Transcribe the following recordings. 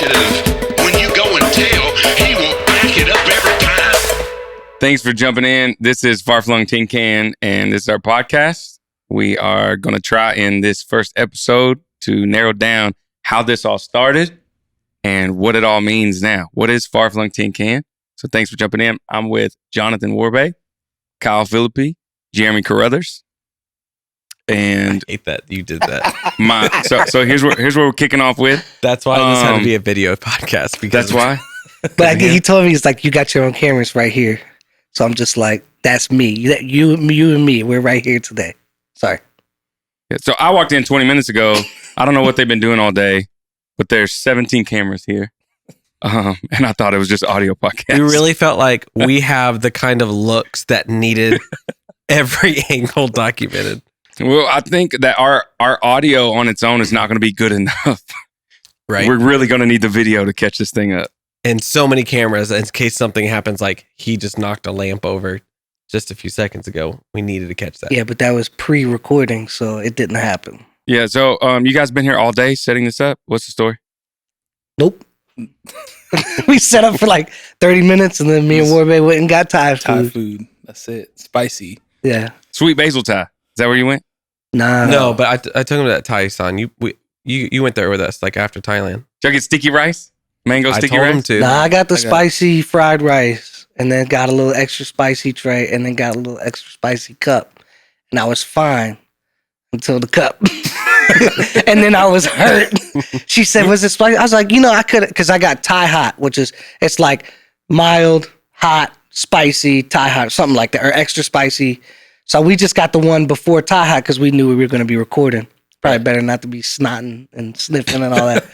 competitive. When you go and tell, he will back it up every time. Thanks for jumping in. This is Far-Flung Tin Can, and this is our podcast. We are going to try in this first episode to narrow down how this all started and what it all means now. What is Far-Flung Tin Can? So thanks for jumping in. I'm with Jonathan Warbay, Kyle Philippi, Jeremy Carruthers. And I hate that you did that. So here's what we're kicking off with. That's why this had to be a video podcast. Because That's why. But he told me, he's like, you got your own cameras right here. So I'm just like, that's me. You and me, we're right here today. Sorry. Yeah, so I walked in 20 minutes ago. I don't know what they've been doing all day, but there's 17 cameras here. And I thought it was just audio podcast. We really felt like we have the kind of looks that needed every angle documented. Well, I think that our audio on its own is not going to be good enough. Right. We're really going to need the video to catch this thing up. And so many cameras, in case something happens, like he just knocked a lamp over just a few seconds ago. We needed to catch that. Yeah, but that was pre-recording, so it didn't happen. Yeah, so you guys been here all day setting this up? What's the story? Nope. We set up for like 30 minutes, and then me and Warbay went and got Thai food. That's it. Spicy. Yeah. Sweet basil Thai. Is that where you went? Nah. No, but I took him to that Thai-san. You went there with us, like after Thailand. Did y'all get sticky rice? Mango sticky I told him rice? to. Nah, I got the spicy fried rice, and then got a little extra spicy tray, and then got a little extra spicy cup. And I was fine until the cup. And then I was hurt. She said, was it spicy? I was like, I could, because I got Thai hot, it's like mild, hot, spicy, Thai hot, something like that, or extra spicy. So we just got the one before Thai hot because we knew we were going to be recording. Probably better not to be snotting and sniffing and all that.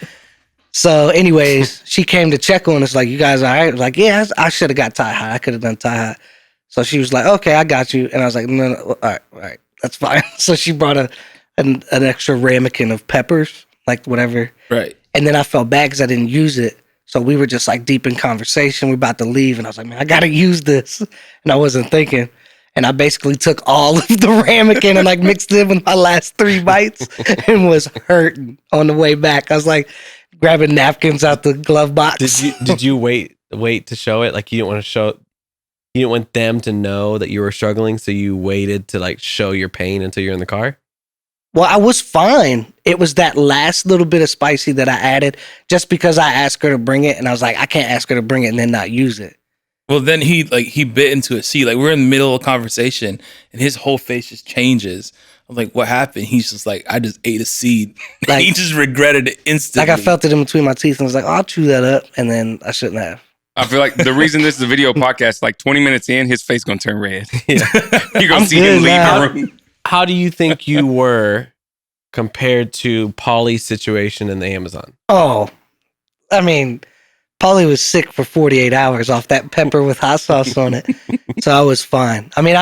So anyways, she came to check on us like, you guys all right? I was like, yeah, I should have got Thai hot. I could have done Thai hot. So she was like, okay, I got you. And I was like, no, all right, that's fine. So she brought an extra ramekin of peppers, like whatever. Right. And then I felt bad because I didn't use it. So we were just like deep in conversation. We're about to leave. And I was like, man, I got to use this. And I wasn't thinking. And I basically took all of the ramekin and like mixed it with my last 3 bites and was hurting on the way back. I was like grabbing napkins out the glove box. Did you wait to show it? Like you didn't want them to know that you were struggling, so you waited to like show your pain until you're in the car? Well, I was fine. It was that last little bit of spicy that I added just because I asked her to bring it, and I was like, I can't ask her to bring it and then not use it. Well, then he bit into a seed. Like we're in the middle of a conversation, and his whole face just changes. I'm like, what happened? He's just like, I just ate a seed. Like, he just regretted it instantly. Like I felt it in between my teeth and was like, oh, I'll chew that up, and then I shouldn't have. I feel like the reason this is a video podcast, like 20 minutes in, his face going to turn red. Yeah. You're going to see him leave the room. How do you think you were compared to Polly's situation in the Amazon? Oh, I mean, Polly was sick for 48 hours off that pepper with hot sauce on it. So I was fine. I mean,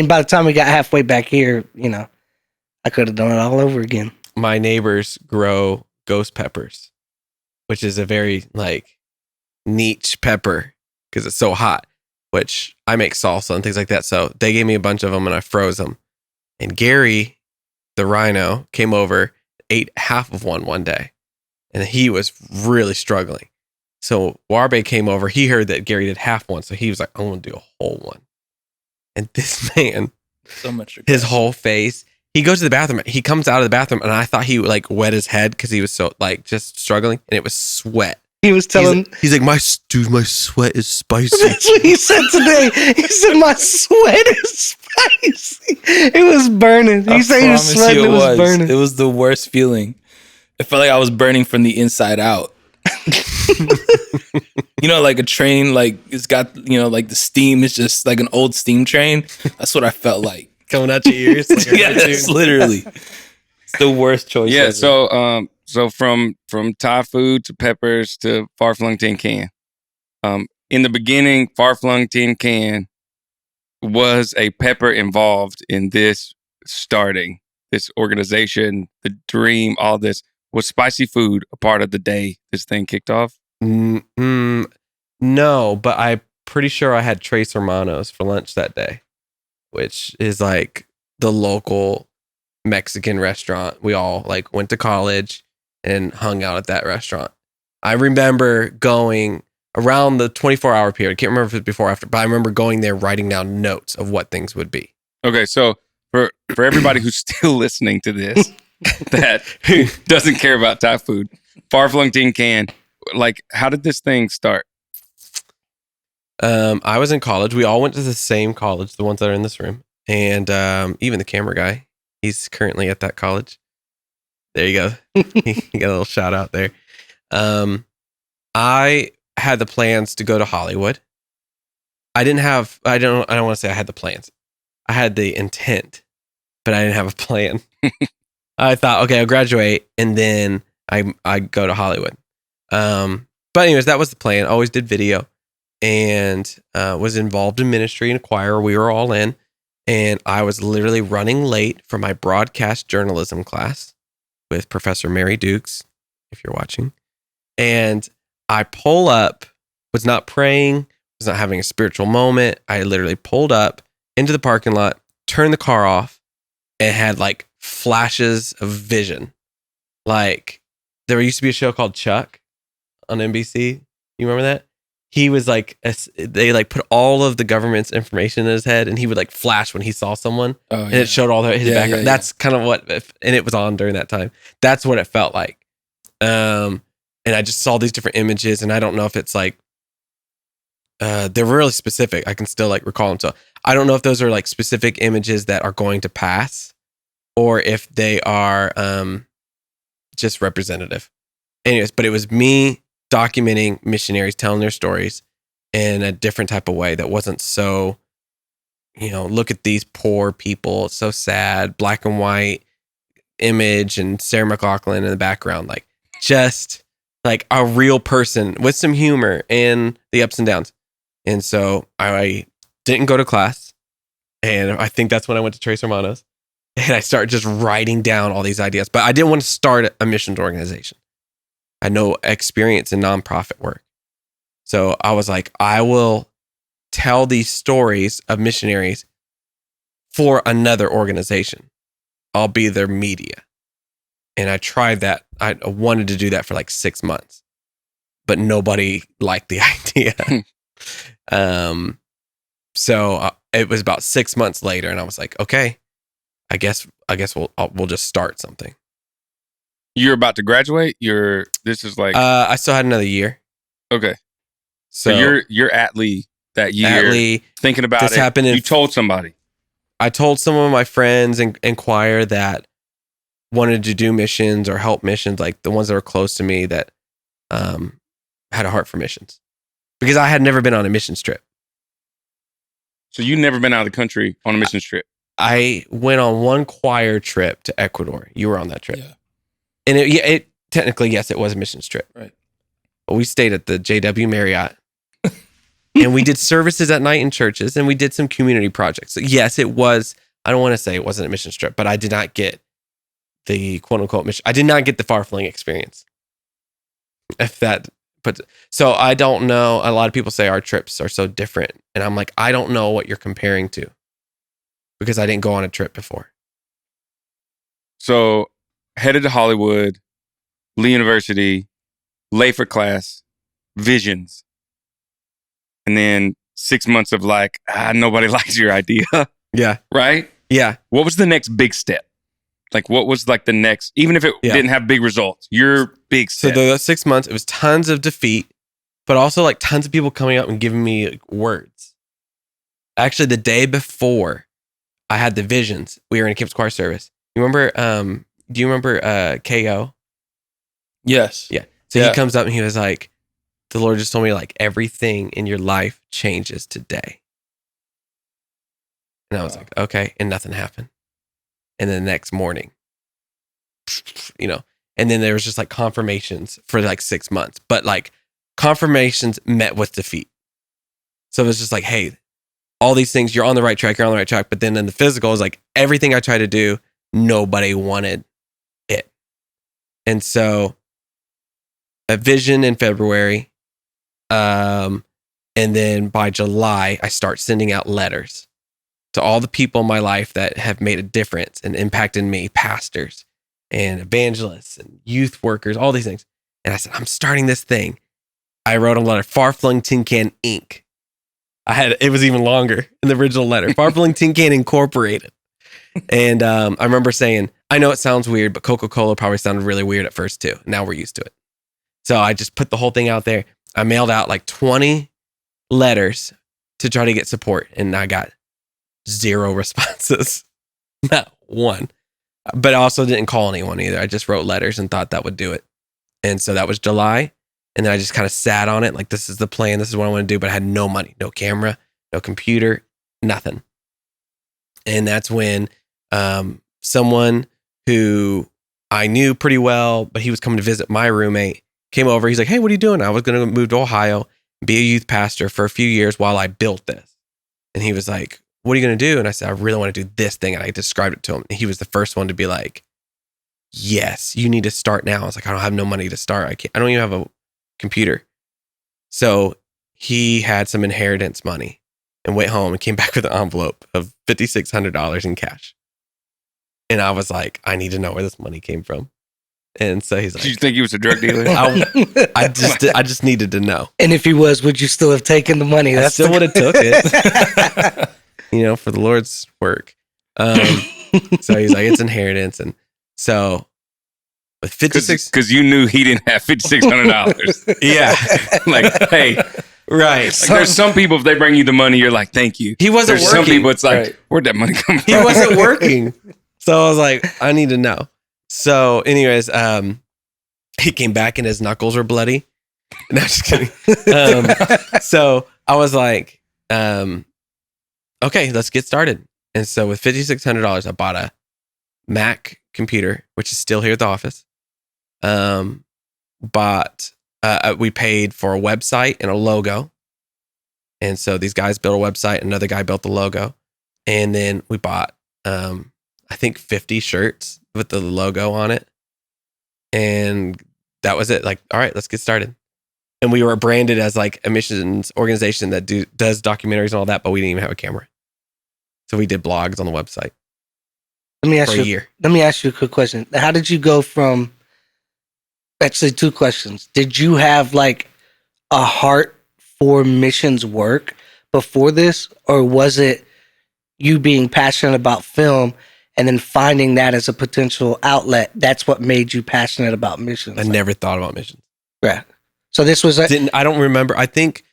by the time we got halfway back here, I could have done it all over again. My neighbors grow ghost peppers, which is a very like niche pepper because it's so hot, which I make salsa and things like that. So they gave me a bunch of them and I froze them. And Gary, the rhino, came over, ate half of one day, and he was really struggling. So Warbe came over. He heard that Gary did half one, so he was like, "I want to do a whole one." And this man, so much regret. his whole face. He goes to the bathroom. He comes out of the bathroom, and I thought he would like wet his head because he was so like just struggling, and it was sweat. He was telling, he's like, my sweat is spicy. That's what he said today. He said, my sweat is spicy. It was burning. He said he was sweating. It was burning. It was the worst feeling. It felt like I was burning from the inside out. Like a train, like it's got, like the steam is just like an old steam train. That's what I felt like. Coming out your ears. Like yes, literally. It's the worst choice. Yeah, ever. So from Thai food to peppers to Far-Flung Tin Can. In the beginning, Far-Flung Tin Can was a pepper involved in this starting, this organization, the dream, all this. Was spicy food a part of the day this thing kicked off? No, but I'm pretty sure I had Tres Hermanos for lunch that day, which is like the local Mexican restaurant. We all like went to college and hung out at that restaurant. I remember going around the 24-hour period. I can't remember if it was before or after, but I remember going there, writing down notes of what things would be. Okay, so for everybody who's still listening to this, that doesn't care about Thai food, Far-Flung Tin Can, like, how did this thing start? I was in college. We all went to the same college, the ones that are in this room. And even the camera guy, he's currently at that college. There you go. You got a little shout out there. I had the plans to go to Hollywood. I don't want to say I had the plans. I had the intent, but I didn't have a plan. I thought, okay, I'll graduate and then I go to Hollywood. But anyways, that was the plan. Always did video and was involved in ministry and choir. We were all in. And I was literally running late for my broadcast journalism class with Professor Mary Dukes, if you're watching. And I pull up, was not praying, was not having a spiritual moment. I literally pulled up into the parking lot, turned the car off, and had like flashes of vision. Like there used to be a show called Chuck on NBC. You remember that? He was like, they like put all of the government's information in his head, and he would like flash when he saw someone, and it showed all his background. Yeah. That's kind of what, and it was on during that time. That's what it felt like. And I just saw these different images, and I don't know if it's like, they're really specific. I can still like recall them. So I don't know if those are like specific images that are going to pass, or if they are just representative. Anyways, but it was me documenting missionaries, telling their stories in a different type of way that wasn't so, look at these poor people, it's so sad, black and white image and Sarah McLachlan in the background, like just like a real person with some humor and the ups and downs. And so I didn't go to class, and I think that's when I went to Trace Hermanos, and I started just writing down all these ideas, but I didn't want to start a missions organization. I had no experience in nonprofit work. So I was like, I will tell these stories of missionaries for another organization. I'll be their media. And I tried that. I wanted to do that for like 6 months, but nobody liked the idea. So it was about 6 months later, and I was like, okay, I guess we'll just start something. You're about to graduate. This is like I still had another year. Okay, so you're at Lee that year. At Lee, thinking about this it. Happened you told somebody. I told some of my friends in choir that wanted to do missions or help missions, like the ones that were close to me that had a heart for missions, because I had never been on a missions trip. So you never been out of the country on a missions trip? I went on one choir trip to Ecuador. You were on that trip. Yeah. And it technically, yes, it was a missions trip. Right. But we stayed at the JW Marriott. And we did services at night in churches, and we did some community projects. So yes, it was, I don't want to say it wasn't a missions trip, but I did not get the quote unquote mission. I did not get the far-flung experience. So I don't know. A lot of people say our trips are so different. And I'm like, I don't know what you're comparing to, because I didn't go on a trip before. So headed to Hollywood, Lee University, late for class, visions. And then 6 months of like, nobody likes your idea. Yeah. Right? Yeah. What was the next big step? Like, what was like the next, even if it didn't have big results, your big step? So the 6 months, it was tons of defeat, but also like tons of people coming up and giving me like, words. Actually, the day before I had the visions, we were in a Kips choir service. You remember, do you remember KO? Yes. Yeah. So he comes up and he was like, the Lord just told me like everything in your life changes today. And I was like, okay. And nothing happened. And then the next morning, and then there was just like confirmations for like 6 months, but like confirmations met with defeat. So it was just like, hey, all these things, you're on the right track. But then in the physical, it was like everything I tried to do, nobody wanted it. And so a vision in February. And then by July, I start sending out letters to all the people in my life that have made a difference and impacted me, pastors and evangelists and youth workers, all these things. And I said, I'm starting this thing. I wrote a letter, Far-Flung Tin Can Inc. It was even longer in the original letter, Far-Flung Tin Can Incorporated. And I remember saying, I know it sounds weird, but Coca-Cola probably sounded really weird at first too. Now we're used to it. So I just put the whole thing out there. I mailed out like 20 letters to try to get support, and I got 0 responses. Not one. But I also didn't call anyone either. I just wrote letters and thought that would do it. And so that was July. And then I just kind of sat on it. Like, this is the plan. This is what I want to do. But I had no money, no camera, no computer, nothing. And that's when someone who I knew pretty well, but he was coming to visit my roommate, came over. He's like, hey, what are you doing? I was going to move to Ohio, be a youth pastor for a few years while I built this. And he was like, what are you going to do? And I said, I really want to do this thing. And I described it to him. And he was the first one to be like, yes, you need to start now. I was like, I don't have no money to start. I don't even have a computer. So he had some inheritance money and went home and came back with an envelope of $5,600 in cash. And I was like, I need to know where this money came from. And so he's like, Did you think he was a drug dealer? I just needed to know. And if he was, would you still have taken the money? I still would have took it, for the Lord's work. So he's like, it's inheritance. And so with 56, because you knew he didn't have $5,600. yeah, Like, hey, right. like, there's some people, if they bring you the money, you're like, thank you. He wasn't There's some working. people, it's like, Right. where'd that money come from? He wasn't working. So I was like, I need to know. So anyways, he came back and his knuckles were bloody. No, just kidding. So I was like, okay, let's get started. And so with $5,600, I bought a Mac computer, which is still here at the office. We paid for a website and a logo. And so these guys built a website, another guy built the logo. And then we bought, I think 50 shirts with the logo on it. And that was it. Like, all right, let's get started. And we were branded as like a missions organization that does documentaries and all that, but we didn't even have a camera. So we did blogs on the website Let me ask for you. a year. Let me ask you a quick question. How did you go from? Actually, 2 questions. Did you have like a heart for missions work before this, or was it you being passionate about film and then finding that as a potential outlet? That's what made you passionate about missions. I never thought about missions. Right. So this was I don't remember. I think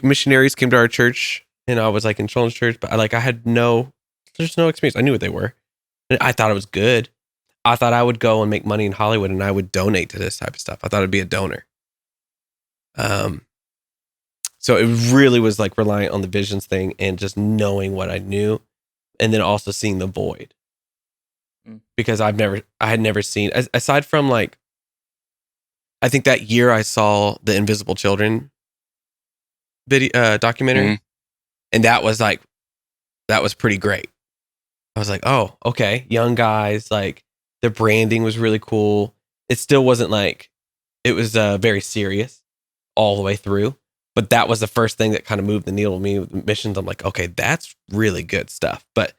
missionaries came to our church and I was like in children's church, but I had there's no experience. I knew what they were. And I thought it was good. I thought I would go and make money in Hollywood and I would donate to this type of stuff. I thought I'd be a donor. So it really was like reliant on the visions thing and just knowing what I knew, and then also seeing the void. Because I had never seen, aside from like, I think that year I saw the Invisible Children video documentary, and that was pretty great. I was like, oh, okay, young guys, like the branding was really cool. It still wasn't like, it was very serious all the way through, but that was the first thing that kind of moved the needle to me with missions. I'm like, okay, that's really good stuff. But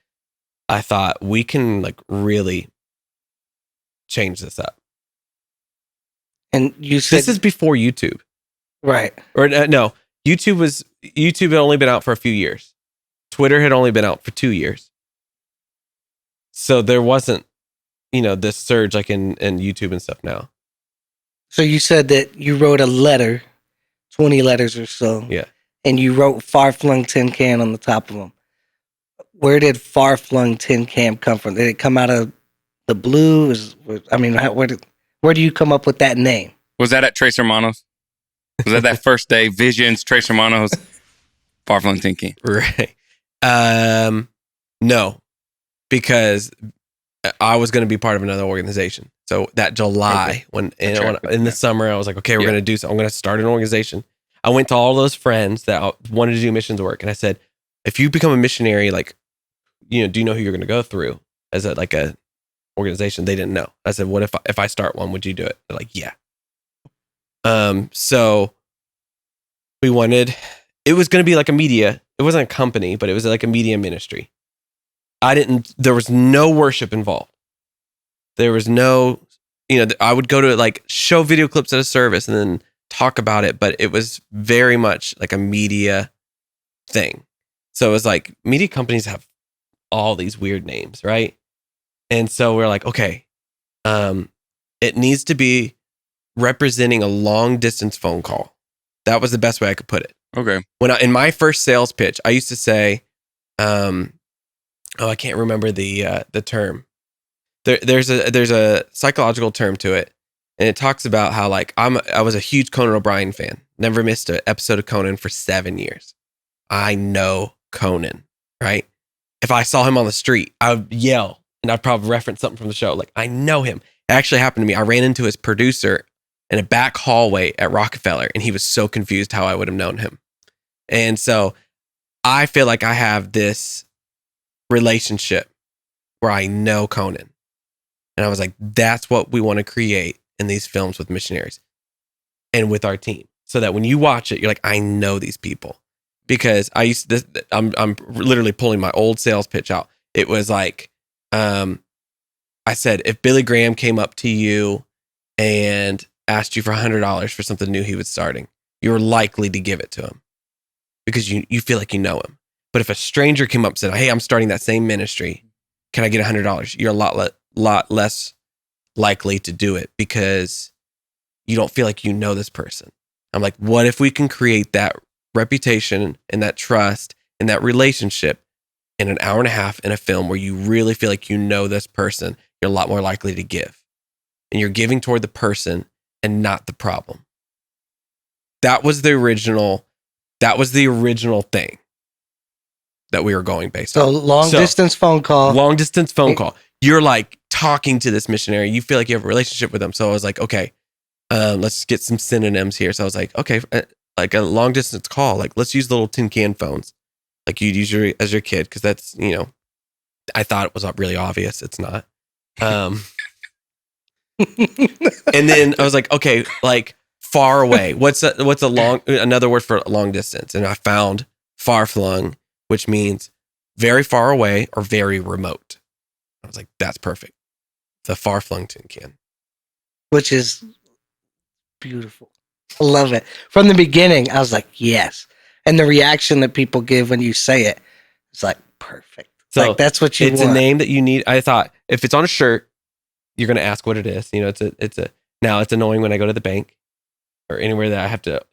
I thought we can like really change this up. and you said This is before YouTube, right. or no, YouTube had only been out for a few years. Twitter had only been out for 2 years. So there wasn't, this surge like in YouTube and stuff now. So you said that you wrote a letter, 20 letters or so. Yeah. And you wrote Far-Flung Tin Can on the top of them. Where did Far-Flung Tin Can come from? Did it come out of the blue? Where do you come up with that name? Was that at Trace Hermanos? Was that first day? Visions, Trace Hermanos, Far-Flung Tin Can. Right. No, because I was going to be part of another organization. So that July, when in the summer, I was like, okay, we're going to do something. I'm going to start an organization. I went to all those friends that wanted to do missions work. And I said, if you become a missionary, like, do you know who you're going to go through as a organization? They didn't know. I said, what if I start one, would you do it? They're like, yeah. So we wanted, it was going to be like a media. It wasn't a company, but it was like a media ministry. There was no worship involved. There was no I would go to like show video clips at a service and then talk about it, but it was very much like a media thing. So it was like media companies have all these weird names, right? And so we're like, okay, it needs to be representing a long distance phone call. That was the best way I could put it. Okay. In my first sales pitch, I used to say, I can't remember the term. There's a psychological term to it, and it talks about how like I was a huge Conan O'Brien fan. Never missed an episode of Conan for 7 years. I know Conan, right? If I saw him on the street, I would yell and I'd probably reference something from the show. Like, I know him. It actually happened to me. I ran into his producer in a back hallway at Rockefeller, and he was so confused how I would have known him. And so I feel like I have this relationship where I know Conan. And I was like, that's what we want to create in these films with missionaries and with our team. So that when you watch it, you're like, I know these people. Because I'm literally pulling my old sales pitch out. It was like, I said, if Billy Graham came up to you and asked you for $100 for something new he was starting, you're likely to give it to him because you feel like you know him. But if a stranger came up and said, hey, I'm starting that same ministry, can I get $100? You're a lot less likely to do it because you don't feel like you know this person. I'm like, what if we can create that reputation and that trust and that relationship in an hour and a half in a film where you really feel like you know this person? You're a lot more likely to give. And you're giving toward the person and not the problem. That was the original thing that we were going based on. So long distance phone call. Long distance phone call. You're like talking to this missionary. You feel like you have a relationship with them. So I was like, okay, let's get some synonyms here. So I was like, okay, like a long distance call. Like, let's use little tin can phones. Like you'd use as your kid. Cause that's, I thought it was really obvious. It's not. And then I was like, okay, like far away. What's another word for long distance? And I found far-flung, which means very far away or very remote. I was like, that's perfect. The Far-Flung Tin Can. Which is beautiful. I love it. From the beginning, I was like, yes. And the reaction that people give when you say it, it's like, perfect. So like, that's what you want. It's a name that you need. I thought if it's on a shirt, you're going to ask what it is. Now it's annoying when I go to the bank or anywhere that I have to,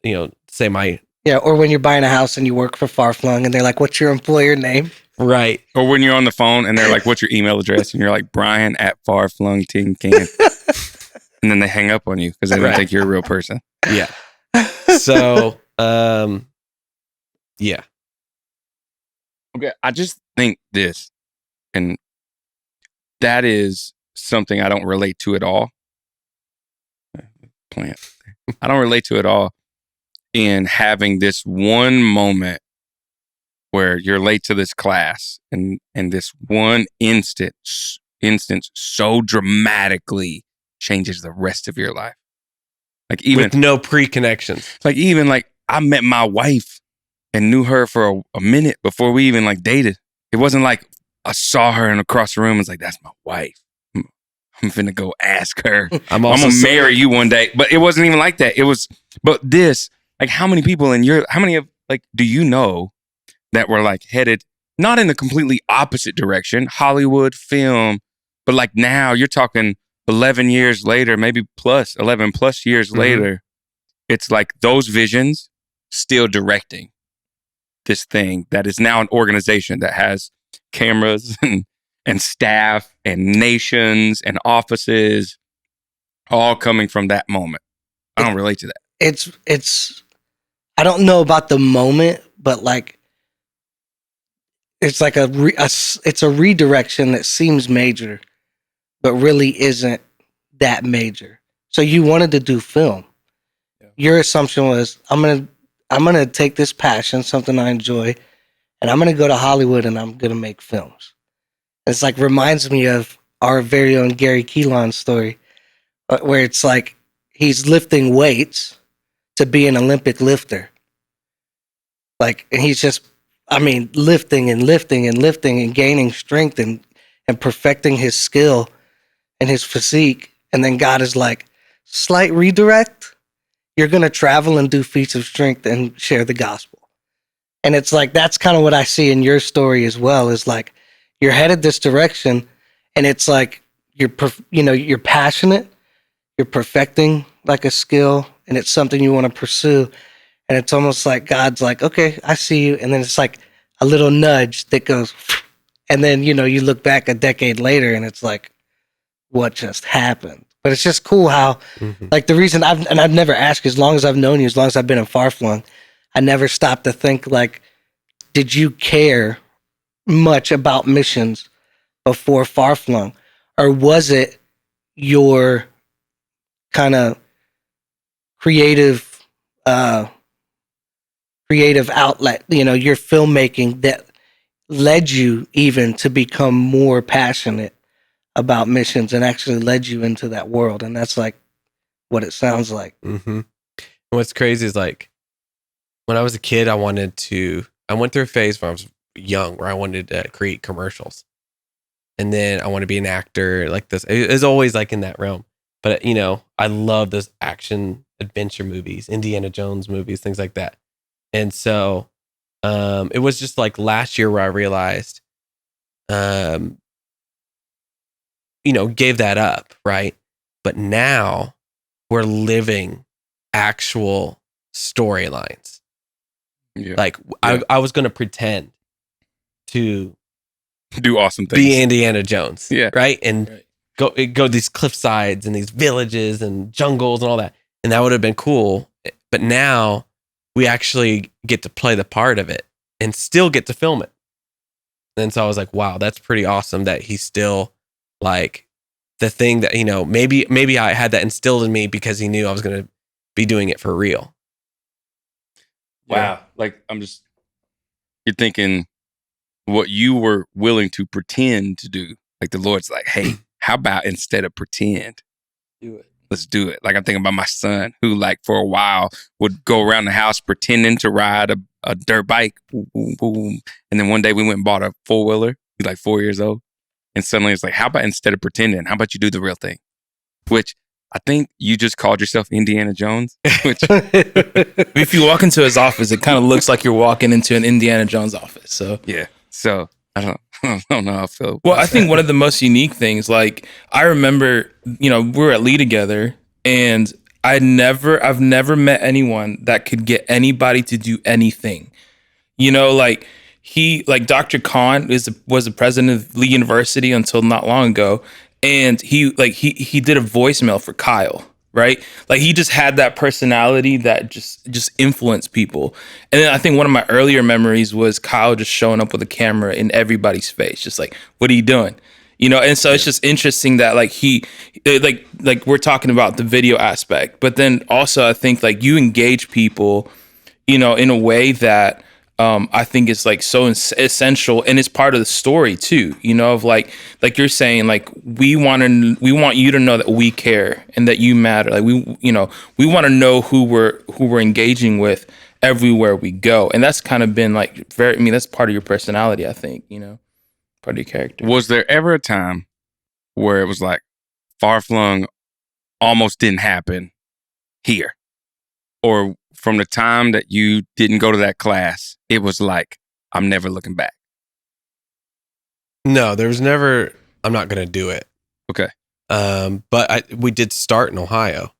say my. Yeah. Or when you're buying a house and you work for Far-Flung and they're like, what's your employer name? Right. Or when you're on the phone and they're like, what's your email address? And you're like, Brian at Far-Flung Tin Can. And then they hang up on you because they don't think you're a real person. Yeah. So, yeah. Okay. I just think this, and that is something I don't relate to at all. Plant. I don't relate to at all in having this one moment where you're late to this class and this one instance so dramatically changes the rest of your life. Like even with no pre-connections. Like even like I met my wife and knew her for a minute before we even like dated. It wasn't like I saw her and across the room and was like, that's my wife. I'm finna go ask her. I'm gonna marry you one day. But it wasn't even like that. It was, but this, like how many people do you know that were like headed, not in the completely opposite direction, Hollywood, film, but like now you're talking 11 years later, maybe 11 plus years later, it's like those visions still directing this thing that is now an organization that has cameras and staff and nations and offices all coming from that moment. I don't relate to that. It's I don't know about the moment, but like it's like it's a redirection that seems major, but really isn't that major. So you wanted to do film. Yeah. Your assumption was, I'm gonna take this passion, something I enjoy, and I'm gonna go to Hollywood and I'm gonna make films. It's like reminds me of our very own Gary Keelan story, where it's like he's lifting weights to be an Olympic lifter. Like, and he's just, lifting and gaining strength and perfecting his skill and his physique. and then God is like, slight redirect. You're going to travel and do feats of strength and share the gospel. And it's like, that's kind of what I see in your story as well, is like, you're headed this direction, and it's like, you're passionate, you're perfecting like a skill, and it's something you want to pursue. And it's almost like God's like, okay, I see you. And then it's like a little nudge that goes, and then, you look back a decade later and it's like, what just happened? But it's just cool how, like, the reason I've never asked, as long as I've known you, as long as I've been in Far-Flung, I never stopped to think, like, did you care much about missions before Far-Flung? Or was it your kind of creative outlet, your filmmaking, that led you even to become more passionate about missions and actually led you into that world? And that's like what it sounds like. And what's crazy is, like, when I was a kid, I went through a phase when I was young where I wanted to create commercials. And then I want to be an actor like this. It was always like in that realm. But, I love those action adventure movies, Indiana Jones movies, things like that. And so it was just like last year where I realized, gave that up, right? But now we're living actual storylines. Yeah. Like, I was going to pretend to Do awesome things. be Indiana Jones, Yeah. right? And go these cliff sides and these villages and jungles and all that. And that would have been cool. But now we actually get to play the part of it and still get to film it. And so I was like, wow, that's pretty awesome that he's still, like, the thing that, maybe I had that instilled in me because he knew I was going to be doing it for real. Wow. Like, you're thinking what you were willing to pretend to do. Like, the Lord's like, hey, how about instead of pretend, Do it. let's do it. Like, I'm thinking about my son who, like, for a while would go around the house pretending to ride a dirt bike. Boom, boom, boom. And then one day we went and bought a 4-wheeler. He's like 4 years old. And suddenly it's like, how about instead of pretending, how about you do the real thing? Which I think you just called yourself Indiana Jones. Which If you walk into his office, it kind of looks like you're walking into an Indiana Jones office. So yeah. So I don't know how I feel. Well, I think one of the most unique things, like, I remember, we were at Lee together, and I've never met anyone that could get anybody to do anything. Like Dr. Khan was the president of Lee University until not long ago, and he did a voicemail for Kyle. Right? Like, he just had that personality that just influenced people. And then I think one of my earlier memories was Kyle just showing up with a camera in everybody's face, just like, what are you doing? And so it's just interesting that, like, he, like we're talking about the video aspect, but then also I think, like, you engage people, in a way that I think is, like, so essential, and it's part of the story too. Of like you're saying, like, we want you to know that we care and that you matter. Like, we want to know who we're engaging with everywhere we go, and that's kind of been, like, that's part of your personality, I think. Part of your character. Was there ever a time where it was like Far-Flung almost didn't happen here? Or from the time that you didn't go to that class, it was like, I'm never looking back? No, there was never, I'm not going to do it. Okay. But we did start in Ohio.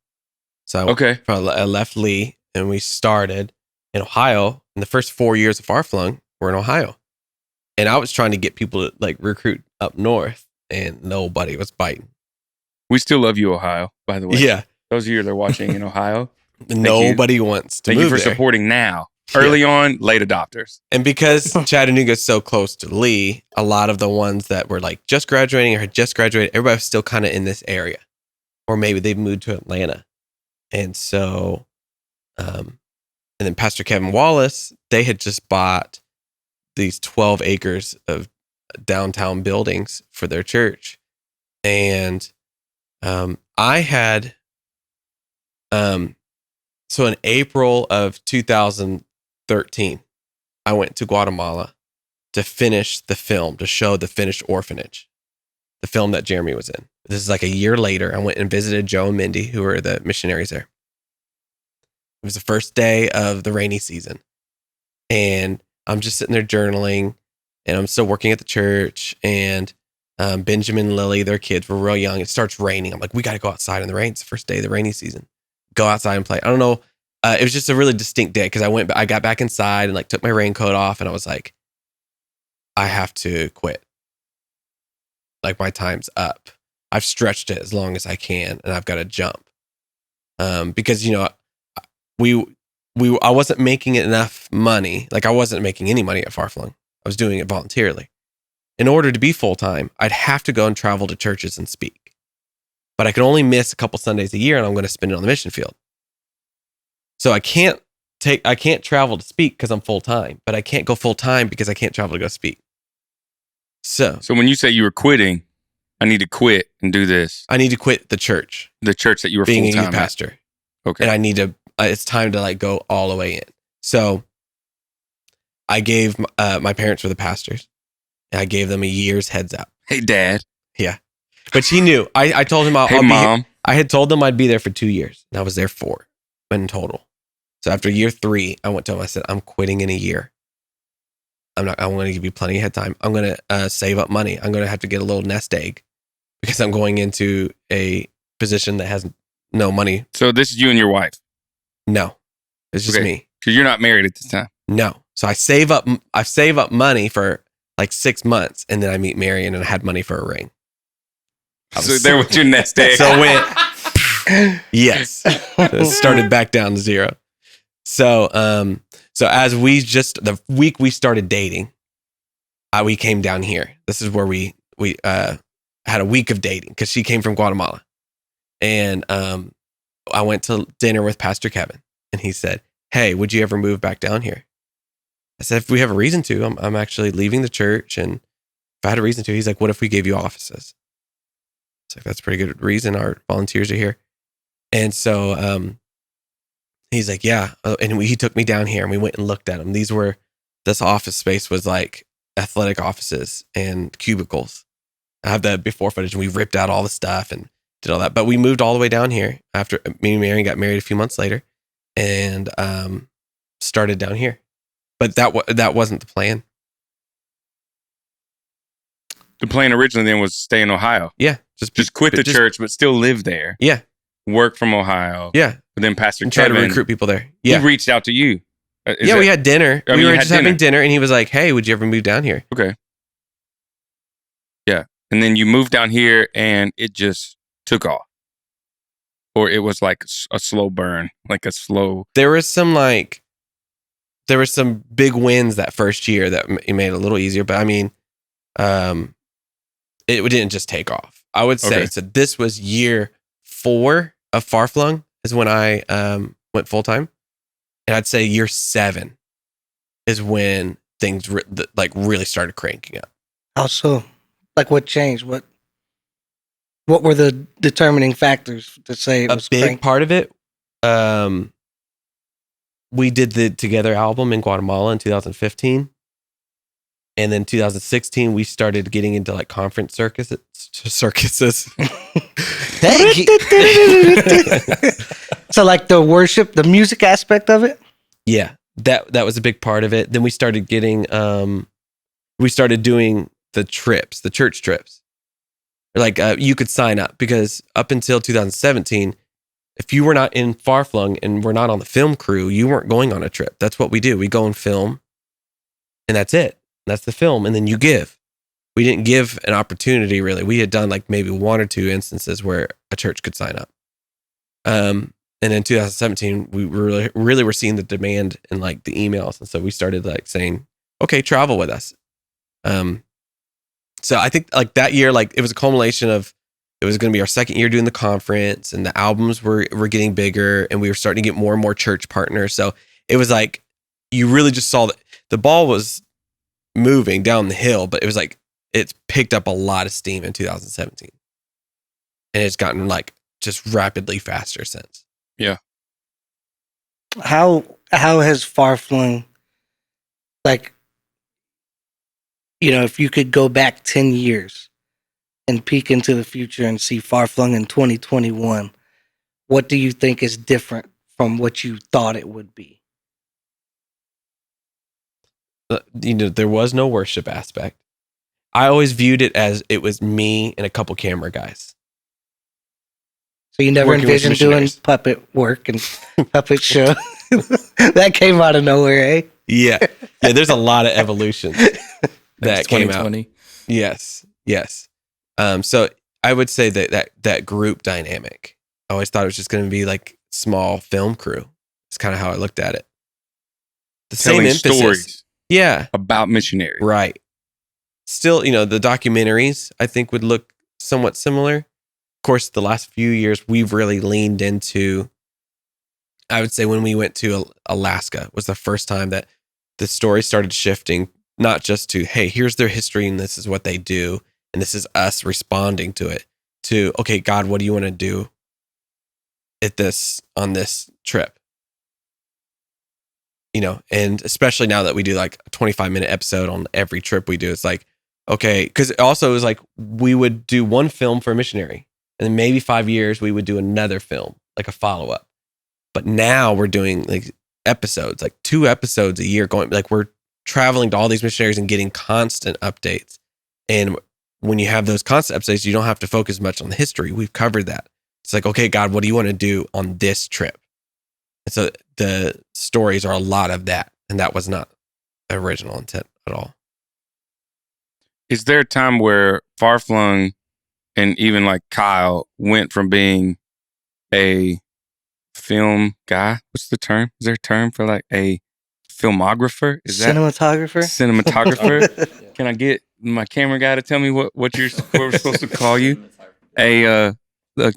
So Okay. I left Lee and we started in Ohio. And the first 4 years of Far-Flung were in Ohio. And I was trying to get people to, like, recruit up north, and nobody was biting. We still love you, Ohio, by the way. Yeah. Those of you that are watching in Ohio, Nobody wants to thank move you for there. supporting now. Early on, late adopters. And because Chattanooga is so close to Lee, a lot of the ones that were, like, just graduating or had just graduated, everybody was still kind of in this area. Or maybe they've moved to Atlanta. And so, and then Pastor Kevin Wallace, they had just bought these 12 acres of downtown buildings for their church. And I had, so in April of 2013, I went to Guatemala to finish the film, to show the finished orphanage. the film that Jeremy was in. This is like a year later. I went and visited Joe and Mindy, who were the missionaries there. It was the first day of the rainy season. And I'm just sitting there journaling, and I'm still working at the church. And Benjamin and Lily, their kids, were real young. It starts raining. I'm like, we got to go outside in the rain. It's the first day of the rainy season. Go outside and play. I don't know. It was just a really distinct day because I got back inside and like took my raincoat off, and I was like, I have to quit. Like, my time's up. I've stretched it as long as I can, and I've got to jump. Because, you know, I wasn't making enough money. Like, I wasn't making any money at Far-Flung. I was doing it voluntarily. In order to be full-time, I'd have to go and travel to churches and speak. But I could only miss a couple Sundays a year, and I'm going to spend it on the mission field. So I can't travel to speak because I'm full-time, but I can't go full-time because I can't travel to go speak. So when you say you were quitting, I need to quit and do this. I need to quit the church that you were being full-time a youth pastor. Okay. And I need to, it's time to like go all the way in. So I gave, my parents were the pastors, and I gave them a year's heads up. Hey, Dad. Yeah. But she knew. I told him Hey, Mom. I had told them I'd be there for 2 years, and I was there 4 in total. So after year 3, I went to him. I said, I'm quitting in a year. I'm going to give you plenty of head time. I'm going to save up money. I'm going to have to get a little nest egg because I'm going into a position that has no money. So this is you and your wife? No, it's just me. Because you're not married at this time. No. So I save up money for like 6 months, and then I meet Marion, and I had money for a ring. So there was your nest egg. So it went, yes. It started back down to 0. So as the week we started dating, we came down here. This is where we had a week of dating because she came from Guatemala. And I went to dinner with Pastor Kevin, and he said, hey, would you ever move back down here? I said, if we have a reason to. I'm actually leaving the church, and if I had a reason to. He's like, what if we gave you offices? It's like, that's a pretty good reason. Our volunteers are here. And so he's like, yeah. And he took me down here, and we went and looked at them. This office space was like athletic offices and cubicles. I have the before footage, and we ripped out all the stuff and did all that. But we moved all the way down here after me and Marion got married a few months later, and started down here. But that wasn't the plan. The plan originally then was stay in Ohio. Yeah. Just quit the church, but still live there. Yeah. Work from Ohio. Yeah. But then Pastor and Kevin, try to recruit people there. Yeah. He reached out to you. We had dinner. I mean, we were just having dinner, and he was like, hey, would you ever move down here? Okay. Yeah. And then you moved down here, and it just took off. Or it was like a slow burn, like a slow. There were some big wins that first year that it made it a little easier. But I mean, it didn't just take off. I would say, so this was year 4 of Far-Flung is when I went full-time. And I'd say year 7 is when things really started cranking up. How so? Like, what changed? What were the determining factors to say it was a big part of it? We did the Together album in Guatemala in 2015. And then 2016, we started getting into like conference circuses. So like the worship, the music aspect of it? Yeah, that was a big part of it. Then we started getting, we started doing the church trips. Like you could sign up because up until 2017, if you were not in Far-Flung and were not on the film crew, you weren't going on a trip. That's what we do. We go and film, and that's it. That's the film. And then you give. We didn't give an opportunity really. We had done like maybe 1 or 2 instances where a church could sign up. And in 2017, we really were seeing the demand in like the emails. And so we started like saying, okay, travel with us. So I think like that year, like it was a culmination of, it was going to be our second year doing the conference, and the albums were getting bigger, and we were starting to get more and more church partners. So it was like, you really just saw that the ball was moving down the hill, but it was like, it's picked up a lot of steam in 2017, and it's gotten like just rapidly faster since. Yeah. How has Far-Flung, like, you know, if you could go back 10 years, and peek into the future and see Far-Flung in 2021, what do you think is different from what you thought it would be? There was no worship aspect. I always viewed it as it was me and a couple camera guys. So you never Working with envisioned doing missionaries. puppet work and puppet show? That came out of nowhere, eh? Yeah. There's a lot of evolution that came out. 2020. Yes. So I would say that group dynamic. I always thought it was just going to be like small film crew. It's kind of how I looked at it. The Telling same emphasis. stories Yeah. about missionaries. Right. Still, the documentaries I think would look somewhat similar. Of course, the last few years we've really leaned into, I would say when we went to Alaska was the first time that the story started shifting, not just to, hey, here's their history and this is what they do, and this is us responding to it, to, okay, God, what do you want to do on this trip? And especially now that we do like a 25-minute episode on every trip we do, it's like, okay, because also it was like we would do one film for a missionary, and then maybe 5 years we would do another film, like a follow-up. But now we're doing like episodes, like 2 episodes a year, going like we're traveling to all these missionaries and getting constant updates. And when you have those constant updates, you don't have to focus much on the history. We've covered that. It's like, okay, God, what do you want to do on this trip? And so the stories are a lot of that. And that was not the original intent at all. Is there a time where Far-Flung and even like Kyle went from being a film guy? What's the term? Is there a term for like a filmographer? Is that Cinematographer? cinematographer? Can I get my camera guy to tell me what we're supposed to call you? A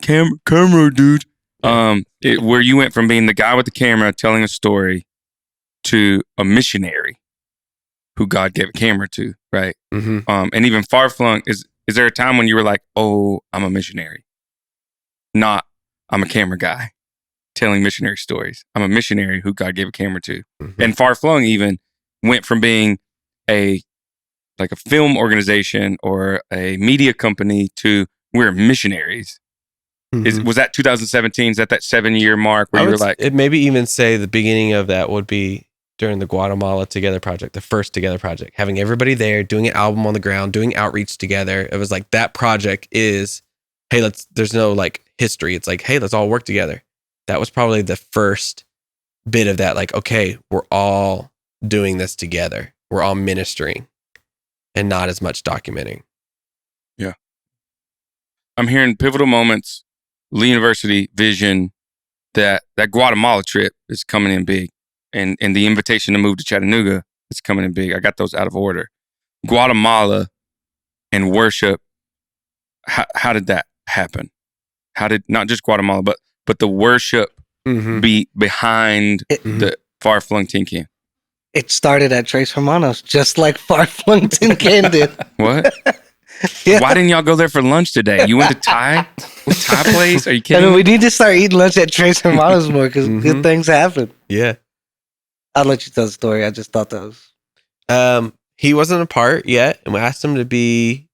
camera dude. Where you went from being the guy with the camera telling a story to a missionary who God gave a camera to, right? Mm-hmm. And even Far-Flung, is there a time when you were like, oh, I'm a missionary? Not, I'm a camera guy telling missionary stories. I'm a missionary who God gave a camera to. Mm-hmm. And Far-Flung even went from being a film organization or a media company to we're missionaries. Mm-hmm. Was that 2017? Is that 7-year mark where you were like... It maybe even say the beginning of that would be during the Guatemala Together Project, the first Together Project, having everybody there, doing an album on the ground, doing outreach together. It was like that project is, hey, there's no like history. It's like, hey, let's all work together. That was probably the first bit of that. Like, okay, we're all doing this together. We're all ministering and not as much documenting. Yeah. I'm hearing pivotal moments, Lee University vision, that Guatemala trip is coming in big. And the invitation to move to Chattanooga is coming in big. I got those out of order. Guatemala and worship, how did that happen? How did, not just Guatemala, but the worship be behind the Far-Flung Tin Can? It started at Tres Hermanos, just like Far-Flung Tin Can did. What? Yeah. Why didn't y'all go there for lunch today? You went to Thai place? Are you I kidding mean, me? we need to start eating lunch at Tres Hermanos more because good things happen. Yeah. I'll let you tell the story. I just thought that was... He wasn't a part yet, and we asked him to be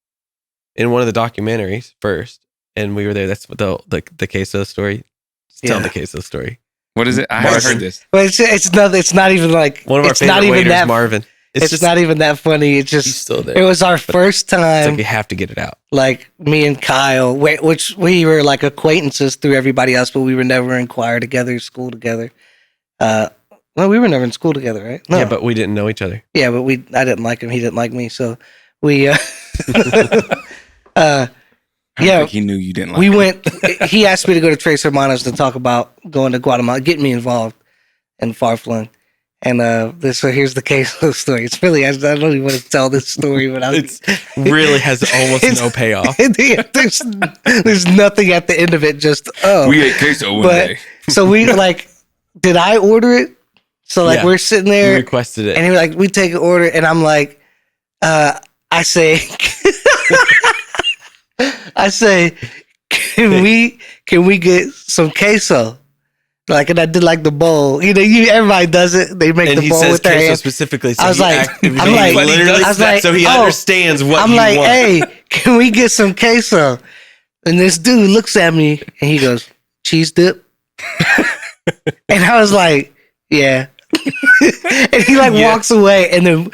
in one of the documentaries first, and we were there. That's what the queso story. Just tell the queso story. What is it? I haven't heard this. But it's not even like... One of our it's favorite not even waiters, that, Marvin. It's just, not even that funny. It's He's just... still there. It was our first it's like time, you have to get it out. like me and Kyle, which we were like acquaintances through everybody else, but we were never in choir together, school together. Well, we were never in school together, right? No. Yeah, but we didn't know each other. Yeah, but I didn't like him. He didn't like me. So we, I don't yeah, think he knew you didn't like we him. went. He asked me to go to Tres Hermanos to talk about going to Guatemala, get me involved in Far-Flung. And so here's the queso story. It's really, I don't even want to tell this story, but It really has almost no payoff. there's nothing at the end of it. Just We ate queso one but day. so we like, did I order it? So like Yeah. we're sitting We there, requested it. and he was like, we take an order, and I'm like, I say, can we get some queso? Like, and I did like the bowl. Everybody does it. They make And the he bowl says with their queso hands. specifically. So I was he like, activates I'm like, literally, I was like, so he oh. understands what I'm you like, want. hey, can we get some queso? And this dude looks at me and he goes, cheese dip. And I was like, yeah. And he like walks away, and then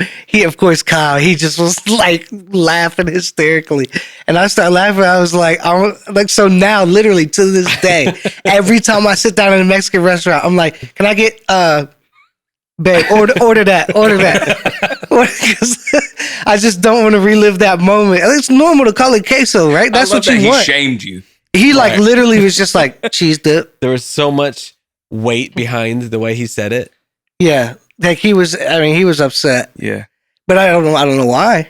Kyle, he just was like laughing hysterically, and I started laughing. I was like, so now, literally to this day, every time I sit down in a Mexican restaurant, I'm like, can I get babe, order that. 'Cause I just don't want to relive that moment. It's normal to call it queso, right? That's I love what you that want. He shamed you. He like literally was just like cheese dip. There was so much weight behind the way he said it. Yeah, like he was upset. Yeah. But I don't know why.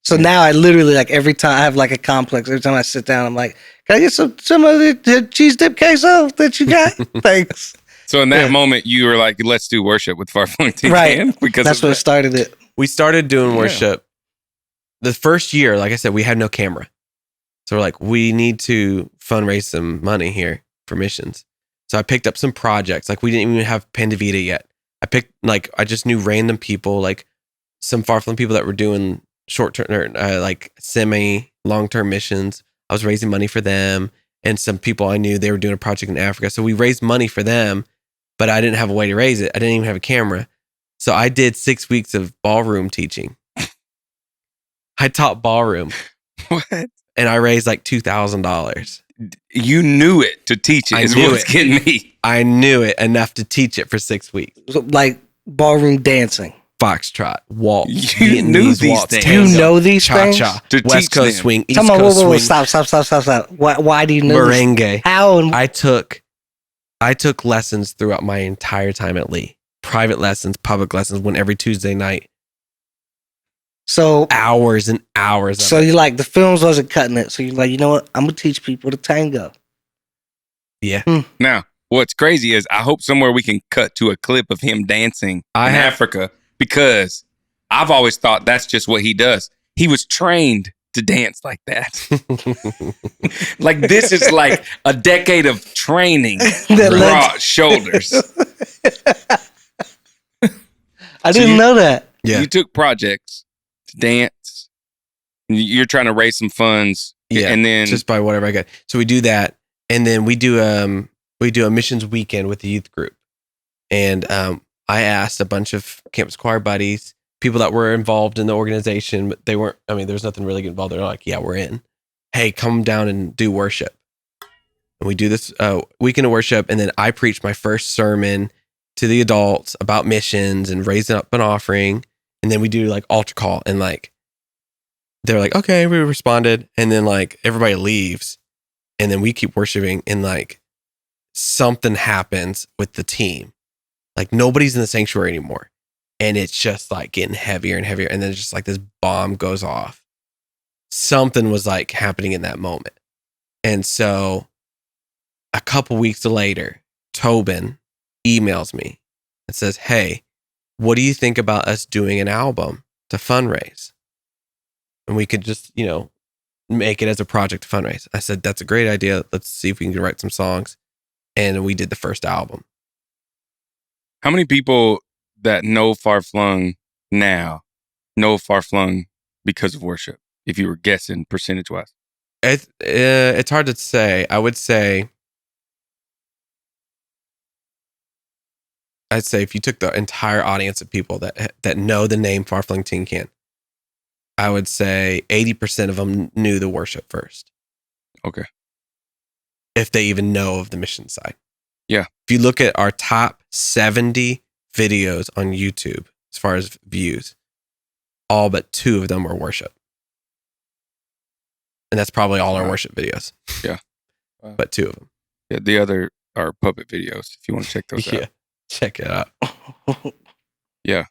So now I literally, like, every time I have like a complex, every time I sit down, I'm like, can I get some of the cheese dip queso that you got? Thanks. So in that moment, you were like, let's do worship with Far-Flung Tin Can. Because that's what started it. We started doing worship. The first year, like I said, we had no camera. So we're like, we need to fundraise some money here for missions. So I picked up some projects. Like, we didn't even have Pandavita yet. I just knew random people, like some far-flung people that were doing short-term, like semi-long-term missions. I was raising money for them, and some people I knew, they were doing a project in Africa. So we raised money for them, but I didn't have a way to raise it. I didn't even have a camera. So I did 6 weeks of ballroom teaching. I taught ballroom. What? And I raised like $2,000. You knew it to teach it. I Is knew what's it. getting me. I knew it enough to teach it for 6 weeks. So, like ballroom dancing. Foxtrot, waltz, You knew Vietnamese these waltz, things. tango, You know these things? cha-cha, To West teach Coast them. swing, East Come on, Coast whoa, swing, stop. Why do you know this? merengue. How and I took lessons throughout my entire time at Lee. Private lessons, public lessons, went every Tuesday night. so Hours and hours. so you like the films wasn't cutting it. So you're like, you know what? I'm gonna teach people the tango. Yeah. Now, what's crazy is I hope somewhere we can cut to a clip of him dancing in Africa, because I've always thought that's just what he does. He was trained to dance like that. Like, this is like a decade of training. Broad shoulders. I didn't know that. Yeah. You took projects to dance. You're trying to raise some funds. Yeah. And then just by whatever I got. So we do that. And then we do a missions weekend with the youth group. And I asked a bunch of campus choir buddies, people that were involved in the organization, but they weren't, I mean, there was nothing really involved. They're like, yeah, we're in. Hey, come down and do worship. And we do this weekend of worship. And then I preached my first sermon to the adults about missions and raising up an offering. And then we do like altar call, and like, they're like, okay, we responded. And then like everybody leaves, and then we keep worshiping, and like something happens with the team. Like, nobody's in the sanctuary anymore. And it's just like getting heavier and heavier. And then it's just like this bomb goes off. Something was like happening in that moment. And so a couple weeks later, Tobin emails me and says, hey, what do you think about us doing an album to fundraise? And we could just, make it as a project to fundraise. I said, that's a great idea. Let's see if we can write some songs. And we did the first album. how many people that know Far-Flung now know Far-Flung because of worship? If you were guessing percentage wise, It's hard to say. I'd say if you took the entire audience of people that know the name Far-Flung Tin Can, I would say 80% of them knew the worship first. Okay. If they even know of the mission side. Yeah. If you look at our top 70 videos on YouTube, as far as views, all but 2 of them were worship. And that's probably all our worship videos. Yeah. But 2 of them. Yeah, the other are puppet videos, if you want to check those out. Check it out. Yeah.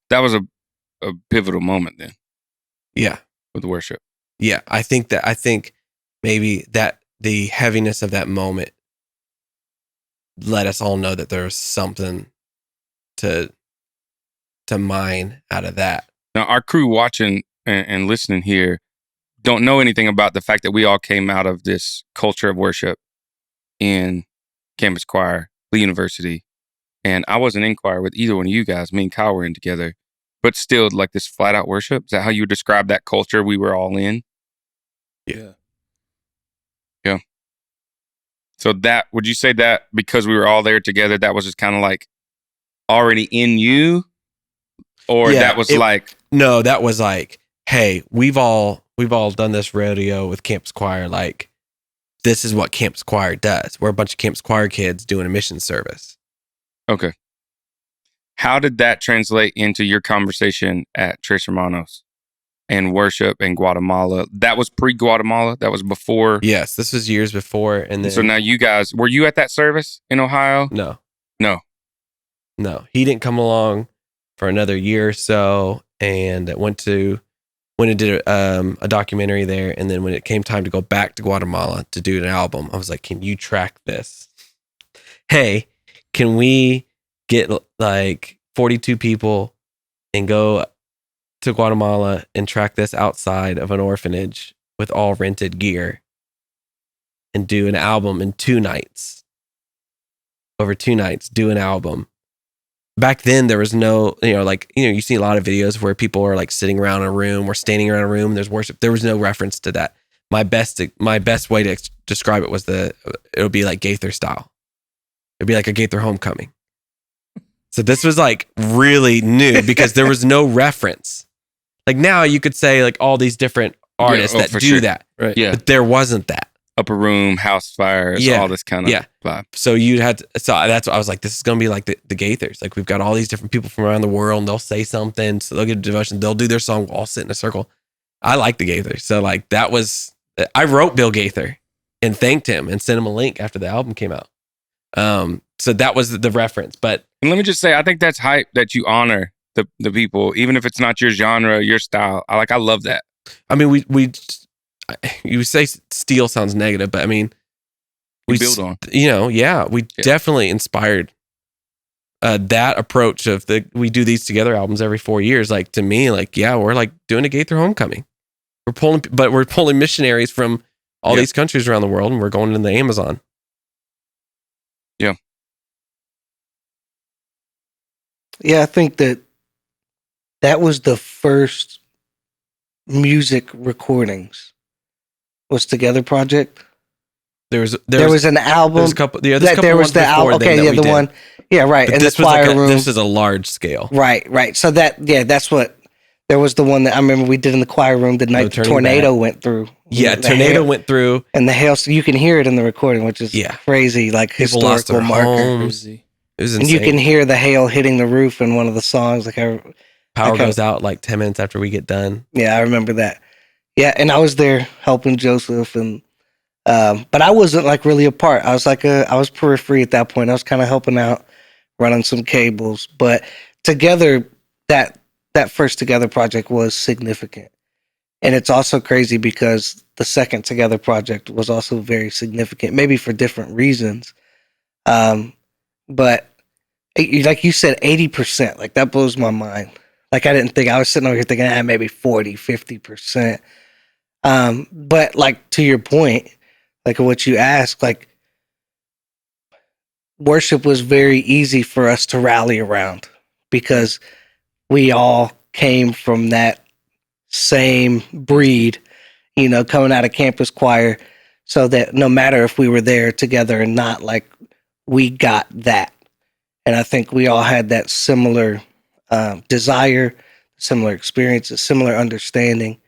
That was a pivotal moment then Yeah. with worship. Yeah. I think maybe that the heaviness of that moment let us all know that there was something to mine out of that. Now, our crew watching and listening here don't know anything about the fact that we all came out of this culture of worship in campus choir, Lee University, and I wasn't in choir with either one of you guys. Me and Kyle were in together, but still like this flat out worship. Is that how you would describe that culture we were all in? Yeah. Yeah. So that, would you say that because we were all there together, that was just kind of like already in you? Or Yeah, that was like, no, that was like, hey, we've all done this rodeo with campus choir. Like, this is what campus choir does. We're a bunch of campus choir kids doing a mission service. okay. How did that translate into your conversation at Tres Hermanos and worship in Guatemala? That was pre-Guatemala? That was before? Yes, this was years before. And then So now you guys, were you at that service in Ohio? no, No. he didn't come along for another year or so, and went and did a documentary there. And then when it came time to go back to Guatemala to do an album, I was like, can you track this? Hey, can we get like 42 people and go to Guatemala and track this outside of an orphanage with all rented gear and do an album in 2 nights? Over 2 nights, do an album. Back then, there was no, you see a lot of videos where people are like sitting around a room or standing around a room and there's worship. There was no reference to that. My best way to describe it was it would be like Gaither style. It'd be like a Gaither homecoming. So this was like really new because there was no reference. Like now you could say like all these different artists that do that. Right. Yeah. But there wasn't that. Upper room, house fires, Yeah. all this kind of Yeah. vibe. So that's what I was like, this is going to be like the Gaithers. Like we've got all these different people from around the world and they'll say something. So they'll get a devotion. They'll do their song. We'll all sit in a circle. I like the Gaithers. So like I wrote Bill Gaither and thanked him and sent him a link after the album came out. So that was the reference. But And let me just say, I think that's hype that you honor the people, even if it's not your genre, your style. I love that. I mean, you say steal sounds negative, but I mean, We build on. We definitely inspired that approach of we do these together albums every 4 years. Like to me, like, yeah, we're like doing a Gaither homecoming. We're pulling missionaries from all these countries around the world and we're going to the Amazon. Yeah. Yeah, I think that was the first music recordings. Was Together Project? There was an album. There's a couple. Yeah, There was the album. Okay, yeah, the one. Yeah, right. But and this the was choir room. this is a large scale. Right. So that's what. There was the one that I remember we did in the choir room the night the tornado went through. Yeah, tornado went through, and the hail. So you can hear it in the recording, which is crazy, like people historical marker. Homes. It was insane. And you can hear the hail hitting the roof in one of the songs. Power goes out like 10 minutes after we get done. Yeah, I remember that. Yeah, and I was there helping Joseph, and but I wasn't like really a part. I was I was periphery at that point. I was kind of helping out, running some cables. But together, that first Together project was significant, and it's also crazy because the second Together project was also very significant, maybe for different reasons. But like you said, 80%, like that blows my mind. Like I didn't think, I was sitting over here thinking, maybe 40, 50%. But like to your point, like what you asked, like worship was very easy for us to rally around because we all came from that same breed, coming out of campus choir, so that no matter if we were there together or not, like we got that. And I think we all had that similar desire, similar experiences, similar understanding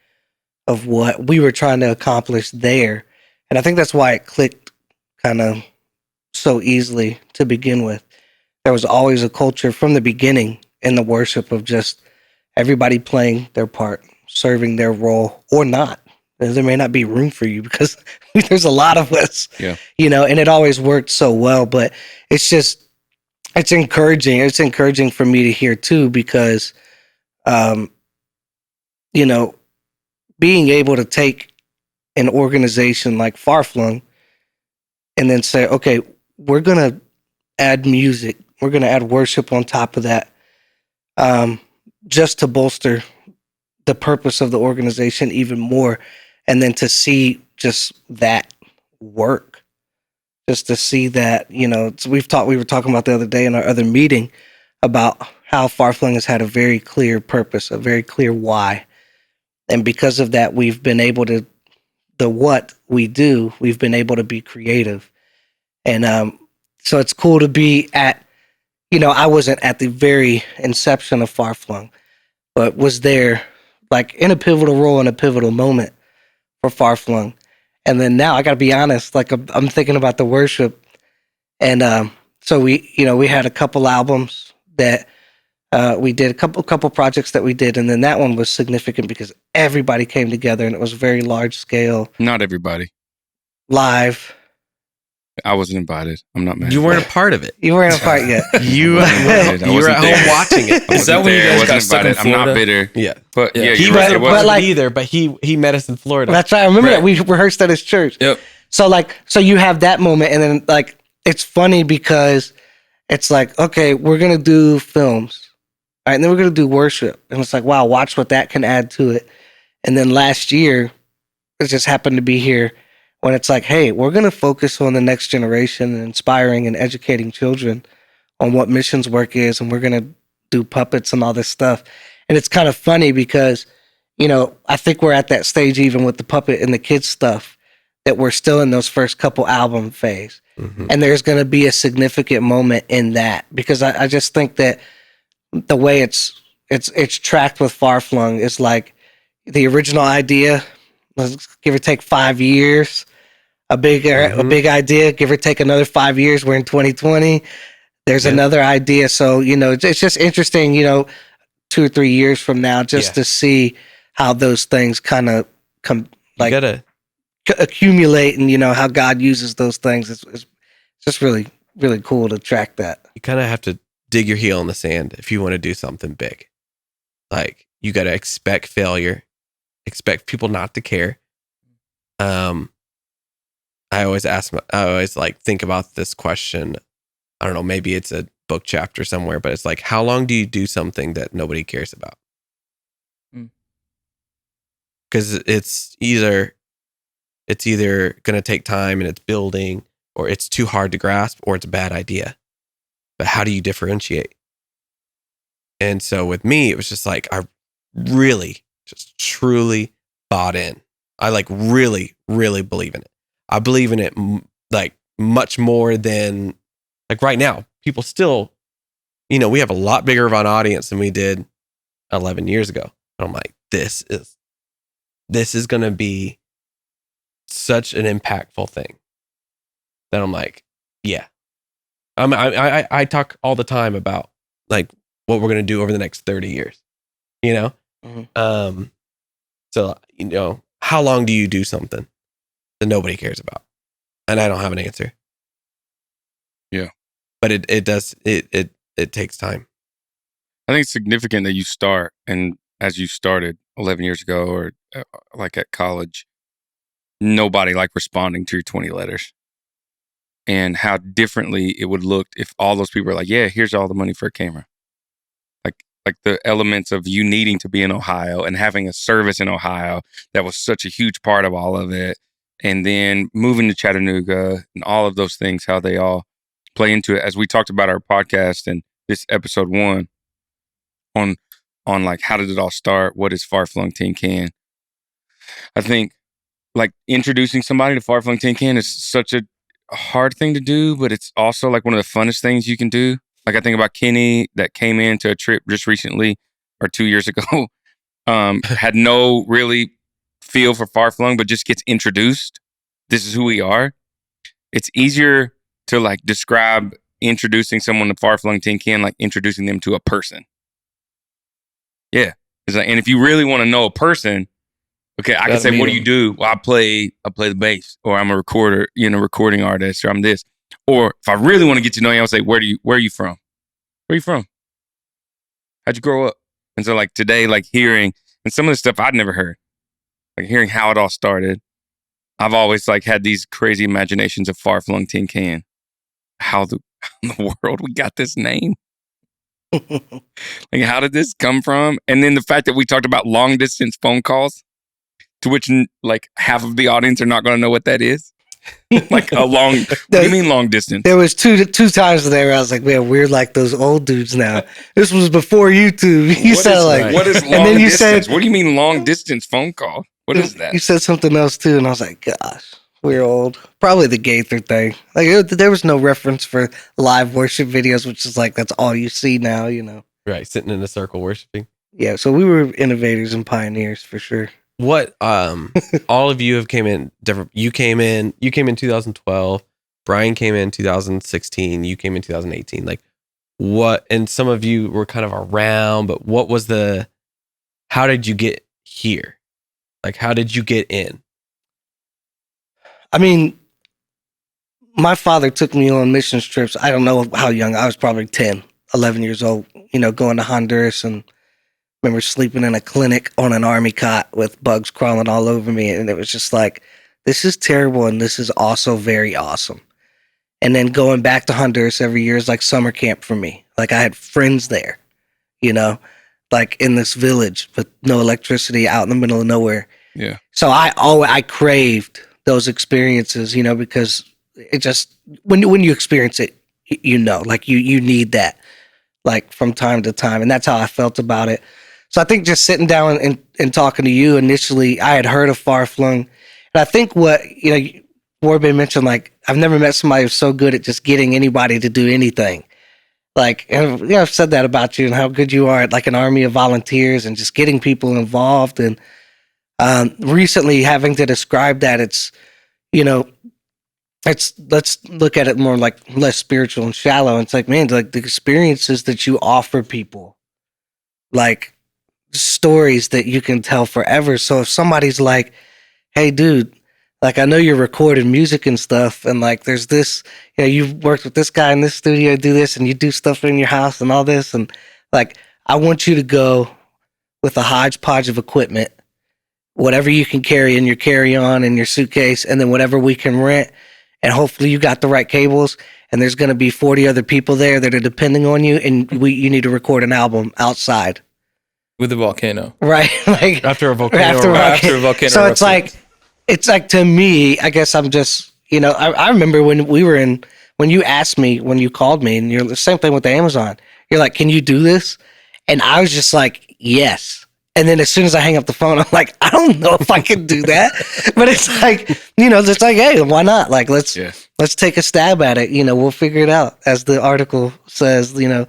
of what we were trying to accomplish there. And I think that's why it clicked kind of so easily to begin with. There was always a culture from the beginning in the worship of just everybody playing their part, serving their role or not. There may not be room for you because there's a lot of us, and it always worked so well. But it's encouraging. It's encouraging for me to hear too, because, being able to take an organization like Far-Flung and then say, okay, we're going to add music. We're going to add worship on top of that, just to bolster the purpose of the organization even more. And then to see just that work, just to see that, we were talking about the other day in our other meeting about how Far-Flung has had a very clear purpose, a very clear why. And because of that, we've been able to, what we do, we've been able to be creative. And so it's cool to be at, I wasn't at the very inception of Far-Flung, but was there like in a pivotal role in a pivotal moment for Far-Flung. And then now I got to be honest, like I'm thinking about the worship. And so we had a couple albums that we did, a couple projects that we did. And then that one was significant because everybody came together and it was very large scale, Not everybody. live. I wasn't invited. I'm not mad. You weren't a part of it. You weren't a part yet. You wasn't invited. I you were wasn't at there. home watching it. Is that when you guys got wasn't stuck in invited. I'm not Florida? bitter. Yeah. But Yeah. yeah, He you're right. wasn't, It but wasn't. like- either, but he met us in Florida. That's right. I remember Right. that. We rehearsed at his church. Yep. So you have that moment, and then like it's funny because it's like, okay, we're gonna do films, all right, and then we're gonna do worship, and it's like, wow, watch what that can add to it. And then last year, it just happened to be here when it's like, hey, we're gonna focus on the next generation and inspiring and educating children on what missions work is, and we're gonna do puppets and all this stuff. And it's kind of funny because, I think we're at that stage even with the puppet and the kids stuff, that we're still in those first couple album phase. Mhm. And there's going to be a significant moment in that because I just think that the way it's tracked with Far-Flung is like the original idea, let's give or take 5 years, a big idea, give or take another 5 years. We're in 2020. There's Yeah. another idea. So, it's just interesting, 2 or 3 years from now, just to see how those things kind of come, You like, gotta accumulate, and how God uses those things. It's just really, really cool to track that. you kind of have to dig your heel in the sand if you want to do something big. Like you got to expect failure, expect people not to care. I always like think about this question. I don't know, maybe it's a book chapter somewhere, but it's like, how long do you do something that nobody cares about? Because it's either going to take time and it's building, or it's too hard to grasp, or it's a bad idea. But how do you differentiate? And so with me, it was just like, I really just truly bought in. I like really, really believe in it. I believe in it like much more than like right now. People still, we have a lot bigger of an audience than we did 11 years ago. And I'm like, this is going to be such an impactful thing that I'm like, yeah. I talk all the time about like what we're going to do over the next 30 years, Mhm. So, how long do you do something that nobody cares about? And I don't have an answer. Yeah. But it does, it takes time. I think it's significant that you start, and as you started 11 years ago or like at college, nobody like responding to your 20 letters, and how differently it would look if all those people were like, yeah, here's all the money for a camera. Like the elements of you needing to be in Ohio and having a service in Ohio that was such a huge part of all of it. And then moving to Chattanooga and all of those things, how they all play into it. As we talked about our podcast and this episode 1 on like, how did it all start? What is Far-Flung Tin Can? I think like introducing somebody to Far-Flung Tin Can is such a hard thing to do, but it's also like one of the funnest things you can do. Like I think about Kenny that came into a trip just recently or 2 years ago, had no really feel for Far-Flung, but just gets introduced. This is who we are. It's easier to like describe introducing someone to Far-Flung Tin Can like introducing them to a person. Yeah. It's like, and if you really want to know a person, okay, I can say, what do you do? Well, I play the bass, or I'm a recorder, recording artist, or I'm this. Or if I really want to get to know you, I'll say, where are you from? Where are you from? How'd you grow up? And so like today, like hearing, and some of the stuff I'd never heard, like hearing how it all started. I've always like had these crazy imaginations of Far-Flung Tin Can. How in the world we got this name? Like, how did this come from? And then the fact that we talked about long distance phone calls, to which like half of the audience are not going to know what that is. Like a long, what do you mean long distance? There was two times there where I was like, man, we're like those old dudes now. This was before YouTube. You What said is, like, what is long and then you distance? said, What do you mean long distance phone call? What is that? You said something else too, and I was like, gosh, we're old. Probably the Gaither thing. Like there was no reference for live worship videos, which is like that's all you see now, you know. Right, sitting in a circle worshiping. Yeah, so we were innovators and pioneers for sure. What all of you have came in different. You came in 2012. Brian came in 2016. You came in 2018. Like what? And some of you were kind of around, but what was the? How did you get here? Like how did you get in? I mean, my father took me on missions trips. I don't know how young. I was probably 10, 11 years old, you know, going to Honduras, and remember sleeping in a clinic on an army cot with bugs crawling all over me. And it was just like, this is terrible. And this is also very awesome. And then going back to Honduras every year is like summer camp for me. Like I had friends there, you know, like in this village with no electricity out in the middle of nowhere. Yeah. So I craved those experiences, you know, because it just, when you experience it, you know, like you need that like from time to time. And that's how I felt about it. So I think just sitting down and talking to you initially, I had heard of Far-Flung. And I think what, you know, Warben mentioned, like, I've never met somebody who's so good at just getting anybody to do anything. Like, and, you know, I've said that about you and how good you are at like an army of volunteers and just getting people involved. And recently having to describe that, it's, you know, let's look at it more like less spiritual and shallow. It's like, man, like the experiences that you offer people, like stories that you can tell forever. So if somebody's like, hey dude, like I know you're recording music and stuff, and like there's this, you know, you've worked with this guy in this studio, do this, and you do stuff in your house and all this, and like I want you to go with a hodgepodge of equipment, whatever you can carry in your carry-on and your suitcase, and then whatever we can rent, and hopefully you got the right cables, and there's going to be 40 other people there that are depending on you, and you need to record an album outside. With a volcano. Right, like After a volcano. After a volcano. So it's erupted. like to me, I guess I'm just, you know, I remember when you asked me, when you called me, and you're the same thing with the Amazon. You're like, can you do this? And I was just like, yes. And then as soon as I hang up the phone, I'm like, I don't know if I can do that. But it's like, you know, it's like, hey, why not? Like, let's take a stab at it. You know, we'll figure it out, as the article says, you know,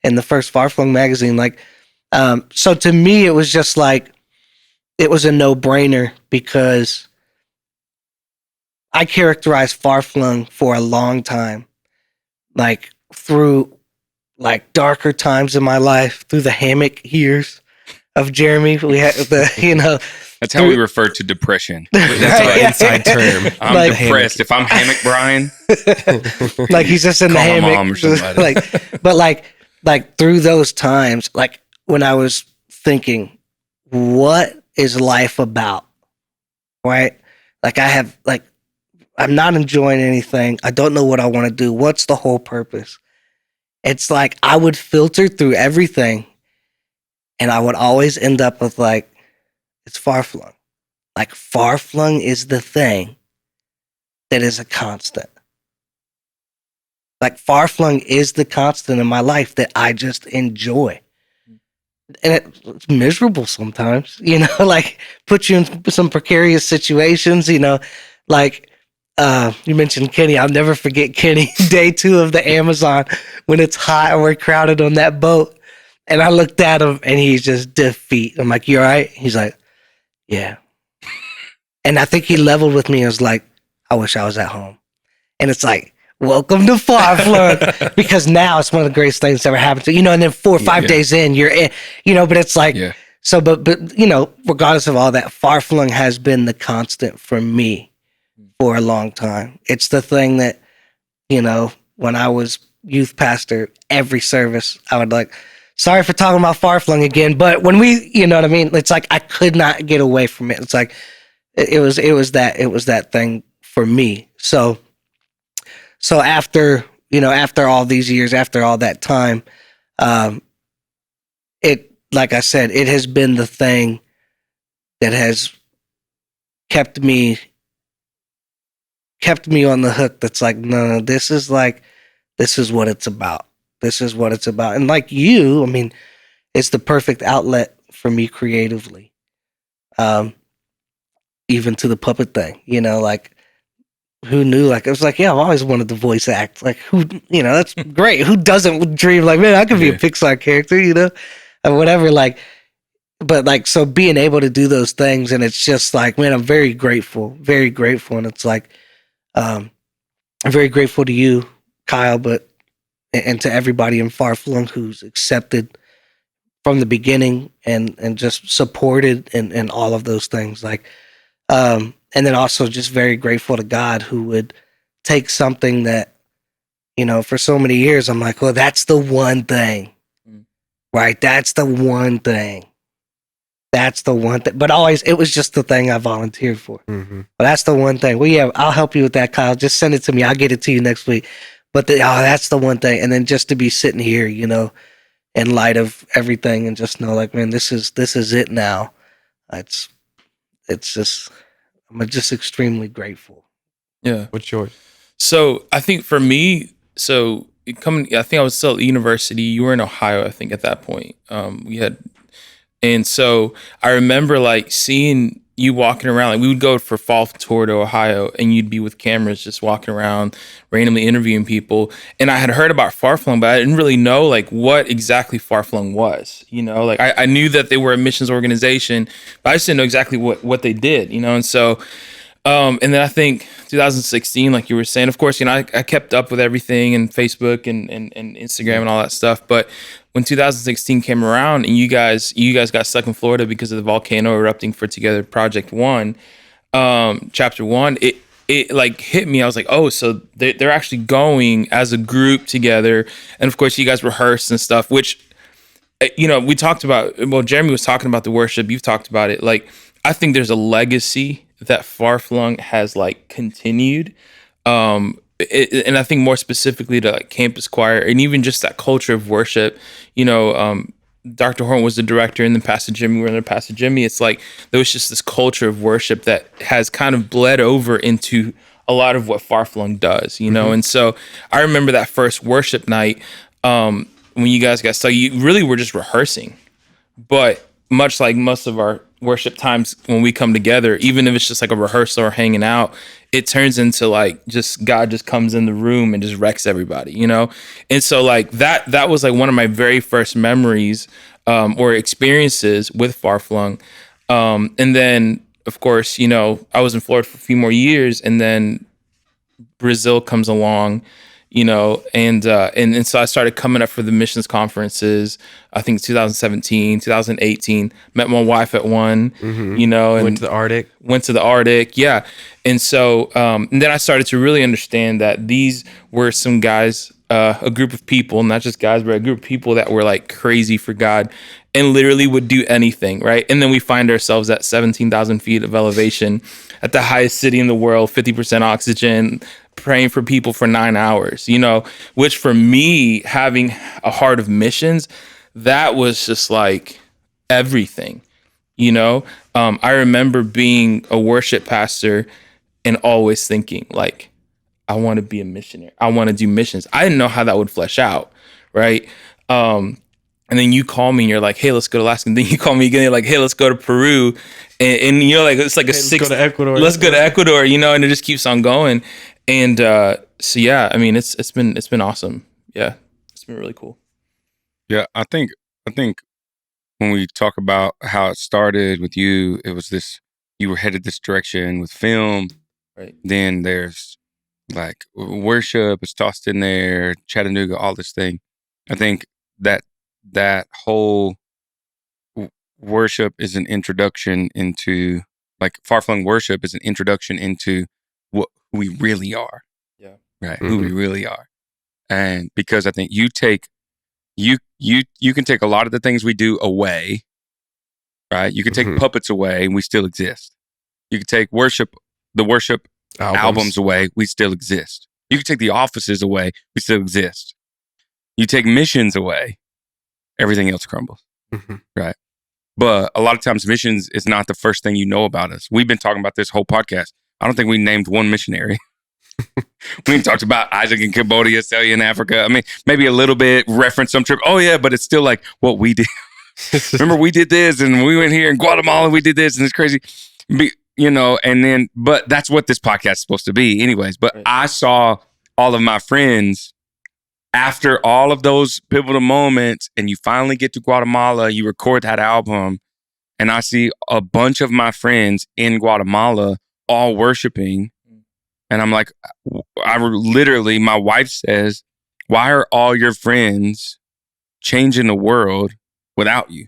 in the first Far-Flung magazine. Like, so to me, it was just like, it was a no-brainer because I characterized Far-Flung for a long time, like through like darker times in my life, through the hammock years of Jeremy. We had the, you know, That's how we refer to depression. That's Right, an inside term. I'm Like- depressed. If I'm hammock Brian, like he's just in the Call my hammock. mom or somebody. but like through those times, like when I was thinking, what is life about? Right? Like I'm not enjoying anything. I don't know what I want to do. What's the whole purpose? It's like I would filter through everything, and I would always end up with like, it's Far-Flung. Like Far-Flung is the thing that is a constant. Like Far-Flung is the constant in my life that I just enjoy. And it's miserable sometimes, you know, like put you in some precarious situations, you know, like you mentioned Kenny. I'll never forget Kenny, day 2 of the Amazon when it's hot and we're crowded on that boat. And I looked at him and he's just defeat. I'm like, you all right? He's like, yeah. And I think he leveled with me and was like, I wish I was at home. And it's like, welcome to Far-Flung, because now it's one of the greatest things that's ever happened to you, know, and then 4 or 5 days in, you're in, you know, but it's like, so, but, you know, regardless of all that, Far-Flung has been the constant for me for a long time. It's the thing that, you know, when I was youth pastor, every service, I would like, sorry for talking about Far-Flung again, but when we, you know what I mean? It's like, I could not get away from it. It's like, it was that thing for me. So after, you know, after all these years, after all that time, it, like I said, it has been the thing that has kept me kept me on the hook. That's like, no, this is what it's about. This is what it's about. And like you, I mean, it's the perfect outlet for me creatively. Even to the puppet thing, like who knew? Like I was like, yeah, I've always wanted to voice act. Like who, that's great. Who doesn't dream like, man, I could be a Pixar character, or whatever. Like, but like, so being able to do those things, and it's just like, man, I'm very grateful, and it's like, I'm very grateful to you, Kyle, and to everybody in Far-Flung who's accepted from the beginning and just supported and all of those things. Like, and then also just very grateful to God who would take something that, for so many years, I'm like, well, that's the one thing, right? That's the one thing. That's the one thing. But always, it was just the thing I volunteered for. Mm-hmm. But that's the one thing. Well, yeah, I'll help you with that, Kyle. Just send it to me. I'll get it to you next week. But that's the one thing. And then just to be sitting here, in light of everything, and just know, like, man, this is it now. It's just, I'm just extremely grateful. Yeah. What's yours? So I think for me, I think I was still at university. You were in Ohio, I think, at that point. And so I remember like seeing you walking around. Like we would go for fall tour to Ohio, and you'd be with cameras just walking around, randomly interviewing people. And I had heard about Far-Flung, but I didn't really know like what exactly Far-Flung was. Like I knew that they were a missions organization, but I just didn't know exactly what they did. And so. And then I think 2016, like you were saying, of course, I kept up with everything and Facebook and Instagram and all that stuff. But when 2016 came around and you guys got stuck in Florida because of the volcano erupting for Together Project 1, Chapter 1, it like hit me. I was like, oh, so they're actually going as a group together. And of course, you guys rehearsed and stuff, which, we talked about. Well, Jeremy was talking about the worship. You've talked about it. Like, I think there's a legacy that Far-Flung has like continued, and I think more specifically to like campus choir and even just that culture of worship. Dr. Horn was the director, and then Pastor Jimmy were under Pastor Jimmy. It's like there was just this culture of worship that has kind of bled over into a lot of what Far-Flung does. And so I remember that first worship night when you guys got stuck. You really were just rehearsing, but much like most of our worship times when we come together, even if it's just like a rehearsal or hanging out, it turns into like just God just comes in the room and just wrecks everybody, And so like that was like one of my very first memories or experiences with Far-Flung. And then of course, I was in Florida for a few more years, and then Brazil comes along. And so I started coming up for the missions conferences. I think 2017, 2018. Met my wife at one. Mm-hmm. And went to the Arctic. Yeah. And so and then I started to really understand that these were some guys, a group of people, not just guys, but a group of people that were like crazy for God and literally would do anything, right? And then we find ourselves at 17,000 feet of elevation at the highest city in the world, 50% oxygen, praying for people for 9 hours, which for me, having a heart of missions, that was just like everything, I remember being a worship pastor and always thinking like, I want to be a missionary. I want to do missions. I didn't know how that would flesh out. Right. And then you call me and you're like, hey, let's go to Alaska. And then you call me again, you're like, hey, let's go to Peru. And like, it's like let's go to Ecuador. Let's go to Ecuador, and it just keeps on going. And so, yeah, I mean, it's been awesome. Yeah, it's been really cool. Yeah, I think when we talk about how it started with you, it was you were headed this direction with film. Right. Then there's like worship is tossed in there, Chattanooga, all this thing. I think that whole worship is an introduction into, like, Far-Flung worship is an introduction into who we really are. Yeah. Right. Mm-hmm. Who we really are. And because I think you can take a lot of the things we do away, right? You can take puppets away and we still exist. You can take the worship albums away, we still exist. You can take the offices away, we still exist. You take missions away, everything else crumbles. Mm-hmm. Right. But a lot of times missions is not the first thing you know about us. We've been talking about this whole podcast. I don't think we named one missionary. We talked about Isaac in Cambodia, Celia in Africa. I mean, maybe a little bit reference some trip. Oh yeah, but it's still like what we did. Remember, we did this, and we went here in Guatemala. We did this, and it's crazy. And then, but that's what this podcast is supposed to be, anyways. But Right. I saw all of my friends after all of those pivotal moments, and you finally get to Guatemala. You record that album, and I see a bunch of my friends in Guatemala all worshiping. And I'm like, my wife says, why are all your friends changing the world without you?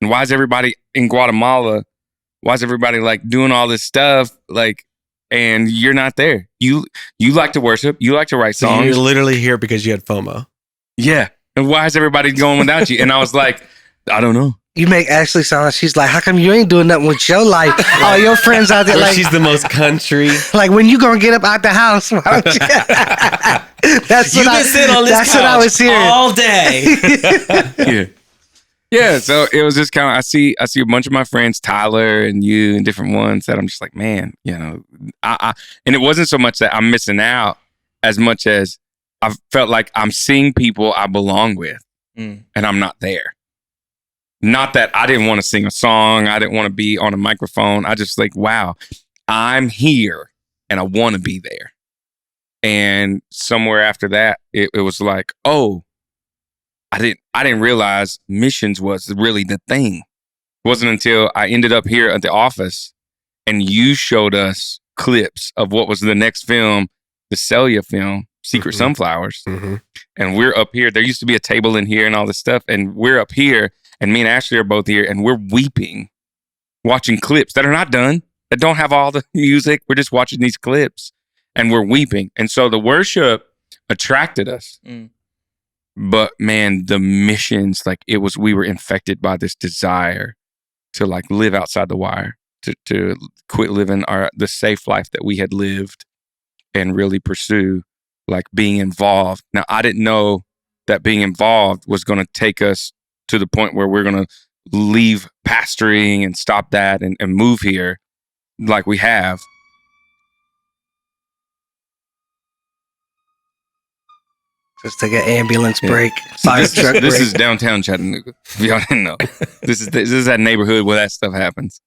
And why is everybody in Guatemala, why is everybody like doing all this stuff? Like, and you're not there. You like to worship. You like to write So songs. you're literally here because you had FOMO. Yeah. And why is everybody going without you? And I was like, I don't know. You make Ashley sound like she's like, how come you ain't doing nothing with your life? All your friends out there, Or like, she's the most country. like when you gonna get up out the house? Why don't you? That's what I was hearing. all day. Yeah. Yeah. So it was just kind of, I see a bunch of my friends, Tyler and you and different ones that I'm just like, man, and it wasn't so much that I'm missing out as much as I felt like I'm seeing people I belong with and I'm not there. Not that I didn't want to sing a song. I didn't want to be on a microphone. I just like, wow, I'm here and I want to be there. And somewhere after that, it was like, oh, I didn't realize missions was really the thing. It wasn't until I ended up here at the office and you showed us clips of what was the next film, the Celia film, Secret Sunflowers. Mm-hmm. And we're up here. There used to be a table in here and all this stuff. And we're up here. And me and Ashley are both here. And we're weeping, watching clips that are not done, that don't have all the music. We're just watching these clips. And we're weeping. And so the worship attracted us. But man, the missions, like we were infected by this desire to like live outside the wire, to quit living the safe life that we had lived and really pursue like being involved. Now, I didn't know that being involved was going to take us to the point where we're going to leave pastoring and stop that and move here like we have. Just take an ambulance break. Fire This truck break. is downtown Chattanooga. If y'all didn't know, this is that neighborhood where that stuff happens.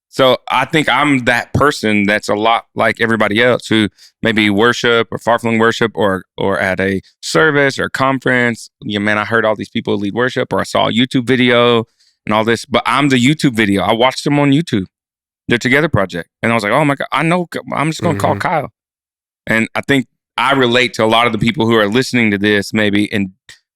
So I think I'm that person that's a lot like everybody else who maybe worship or far-flung worship or at a service or conference. Yeah, man, I heard all these people lead worship, or I saw a YouTube video and all this. But I'm the YouTube video. I watched them on YouTube, their Together project, and I was like, oh my God, I know. I'm just gonna call Kyle. And I think I relate to a lot of the people who are listening to this maybe and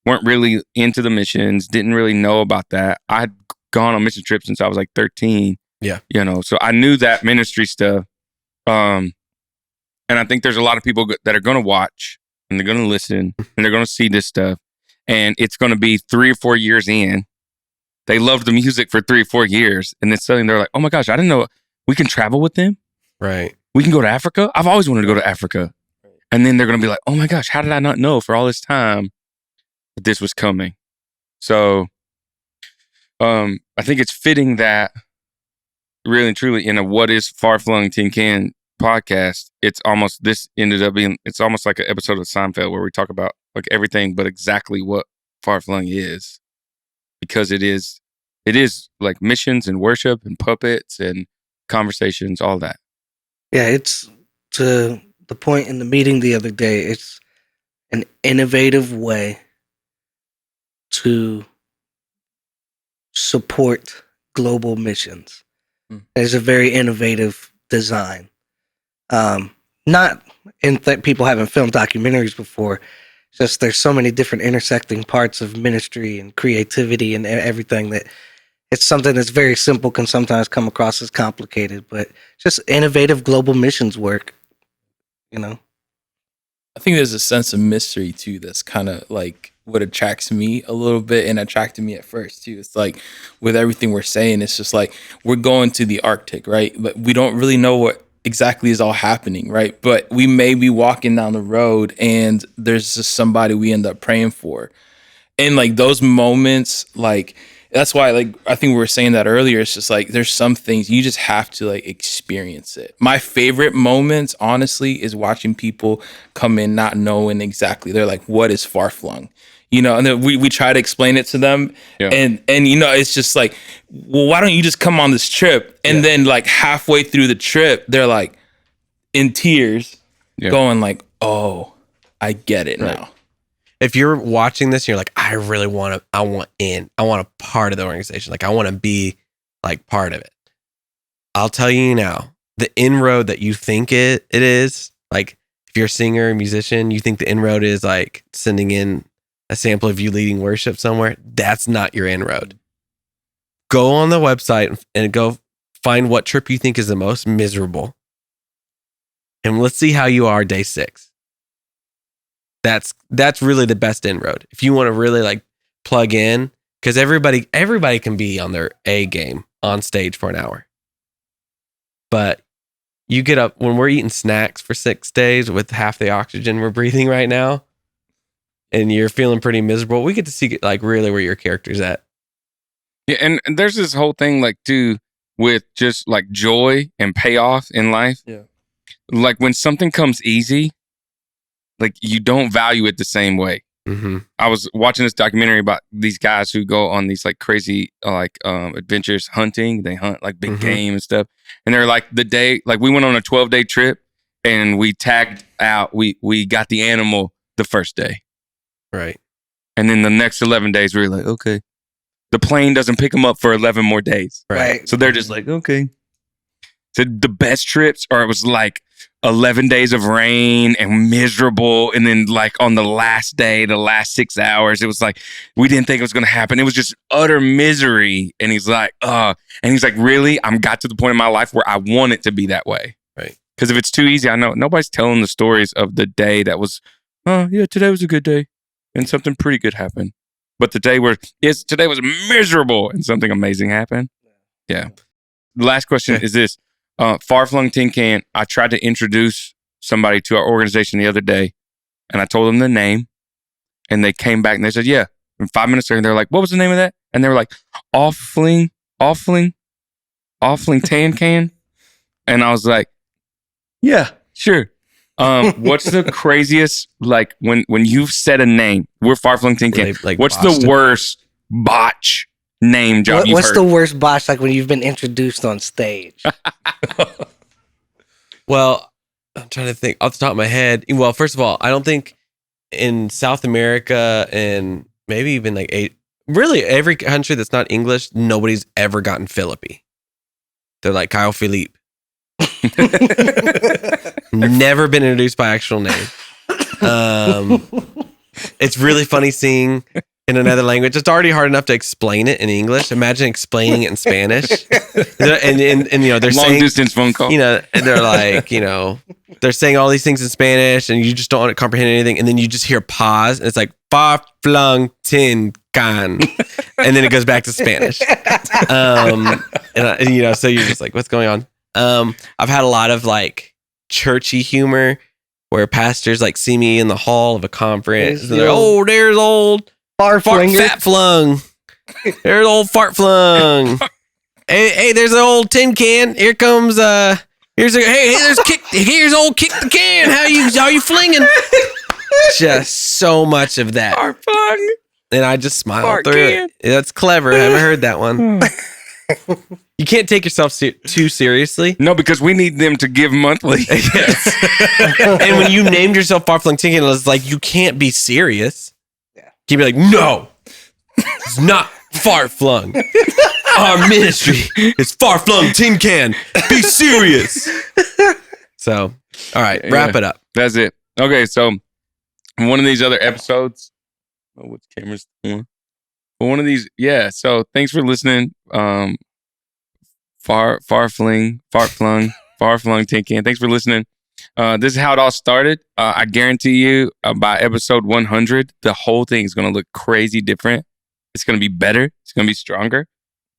weren't really into the missions, didn't really know about that. I had gone on mission trips since I was like 13. Yeah. So I knew that ministry stuff. And I think there's a lot of people that are going to watch and they're going to listen and they're going to see this stuff. And it's going to be 3 or 4 years in. They loved the music for 3 or 4 years. And then suddenly they're like, oh my gosh, I didn't know we can travel with them. Right. We can go to Africa. I've always wanted to go to Africa. And then they're going to be like, oh my gosh, how did I not know for all this time that this was coming? So I think it's fitting that really and truly in a What is Far-Flung Tin Can podcast, it's almost like an episode of Seinfeld where we talk about like everything but exactly what Far-Flung is. Because it is like missions and worship and puppets and conversations, all that. Yeah, it's to the point in the meeting the other day. It's an innovative way to support global missions. It's a very innovative design. Not in people haven't filmed documentaries before. Just there's so many different intersecting parts of ministry and creativity and everything that it's something that's very simple can sometimes come across as complicated, but just innovative global missions work. I think there's a sense of mystery too that's kind of like what attracts me a little bit and attracted me at first too. It's like with everything we're saying, it's just like we're going to the Arctic, right? But we don't really know what exactly is all happening, right? But we may be walking down the road and there's just somebody we end up praying for. And like those moments, like that's why, like, I think we were saying that earlier. It's just like there's some things you just have to like experience it. My favorite moments, honestly, is watching people come in not knowing exactly. They're like, "What is Far-Flung?" You know, and then we try to explain it to them, Yeah. and you know, it's just like, well, why don't you just come on this trip? And then like halfway through the trip, they're like in tears, going like, "Oh, I get it now." If you're watching this and you're like, I want a part of the organization. Like I want to be like part of it. I'll tell you now, the inroad that you think it is, like if you're a singer, musician, you think the inroad is like sending in a sample of you leading worship somewhere. That's not your inroad. Go on the website and go find what trip you think is the most miserable. And let's see how you are day 6. That's really the best inroad. If you want to really like plug in, because everybody can be on their A game on stage for an hour. But you get up when we're eating snacks for 6 days with half the oxygen we're breathing right now, and you're feeling pretty miserable. We get to see like really where your character's at. Yeah, and there's this whole thing like too with just like joy and payoff in life. Yeah. Like when something comes easy, like you don't value it the same way. Mm-hmm. I was watching this documentary about these guys who go on these like crazy adventures hunting. They hunt like big game and stuff. And they're like the day, like we went on a 12-day trip and we tagged out, we got the animal the first day. Right. And then the next 11 days we were like, okay. The plane doesn't pick them up for 11 more days. Right. So they're just like, okay. So the best trips it was like 11 days of rain and miserable. And then like on the last day, the last 6 hours, it was like, we didn't think it was going to happen. It was just utter misery. And he's like, really? I got to the point in my life where I want it to be that way. Right. Because if it's too easy, I know nobody's telling the stories of the day that was, oh yeah, today was a good day and something pretty good happened. But today was miserable and something amazing happened. Yeah. The last question is this. Far-Flung Tin Can, I tried to introduce somebody to our organization the other day, and I told them the name, and they came back and they said, yeah. And 5 minutes later, they're like, what was the name of that? And they were like, Offling Tin Can. And I was like, yeah, sure. What's the craziest, like when you've said a name, we're Far-Flung Tin Can, what's the worst botch name job you've What's heard? the worst botch like when you've been introduced on stage? Well, I'm trying to think off the top of my head. Well, first of all, I don't think in South America and maybe even like really every country that's not English, nobody's ever gotten Philippi. They're like Kyle Philippe. Never been introduced by actual name. It's really funny seeing in another language. It's already hard enough to explain it in English. Imagine explaining it in Spanish. And you know, they're long saying distance phone call. You know, they're like, you know, they're saying all these things in Spanish and you just don't comprehend anything. And then you just hear pause and it's like Far-Flung Tin Can. And then it goes back to Spanish. You know, so you're just like, what's going on? I've had a lot of like churchy humor where pastors like see me in the hall of a conference. And they're like, oh, there's old fat flung. There's old fart flung. Hey, there's an old tin can. Here comes here's old kick the can. How you flinging? Just so much of that. Fart flung. And I just smile Fart through can. it. That's clever. I haven't heard that one. You can't take yourself too seriously. No, because we need them to give monthly. Yes. And when you named yourself Far-Flung Tin Can, it was like, you can't be serious. Yeah. You'd be like, no, it's not far-flung. Our ministry is Far-Flung Tin Can. Be serious. So, all right, wrap it up. That's it. Okay, so one of these other episodes. Oh, which camera's on? But one of these, yeah. So thanks for listening. Far-Flung Tin Can. Thanks for listening. This is how it all started. I guarantee you, by episode 100, the whole thing is going to look crazy different. It's going to be better. It's going to be stronger.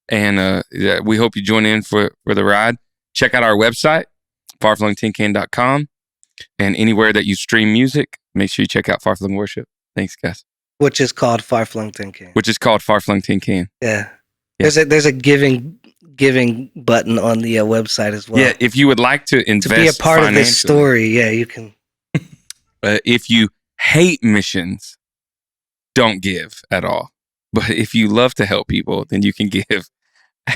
And we hope you join in for the ride. Check out our website, farflungtincan.com. And anywhere that you stream music, make sure you check out Far-Flung Worship. Thanks, guys. Which is called Far-Flung Tin Can. Which is called Far-Flung Tin Can. Yeah. There's a giving button on the website as well. Yeah, if you would like to invest To be a part of this financially, story, yeah, you can. if you hate missions, don't give at all. But if you love to help people, then you can give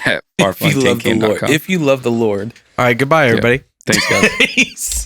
at If you love the Lord. farflungtincan.com. If you love the Lord. All right, goodbye, everybody. Thanks, guys. Peace.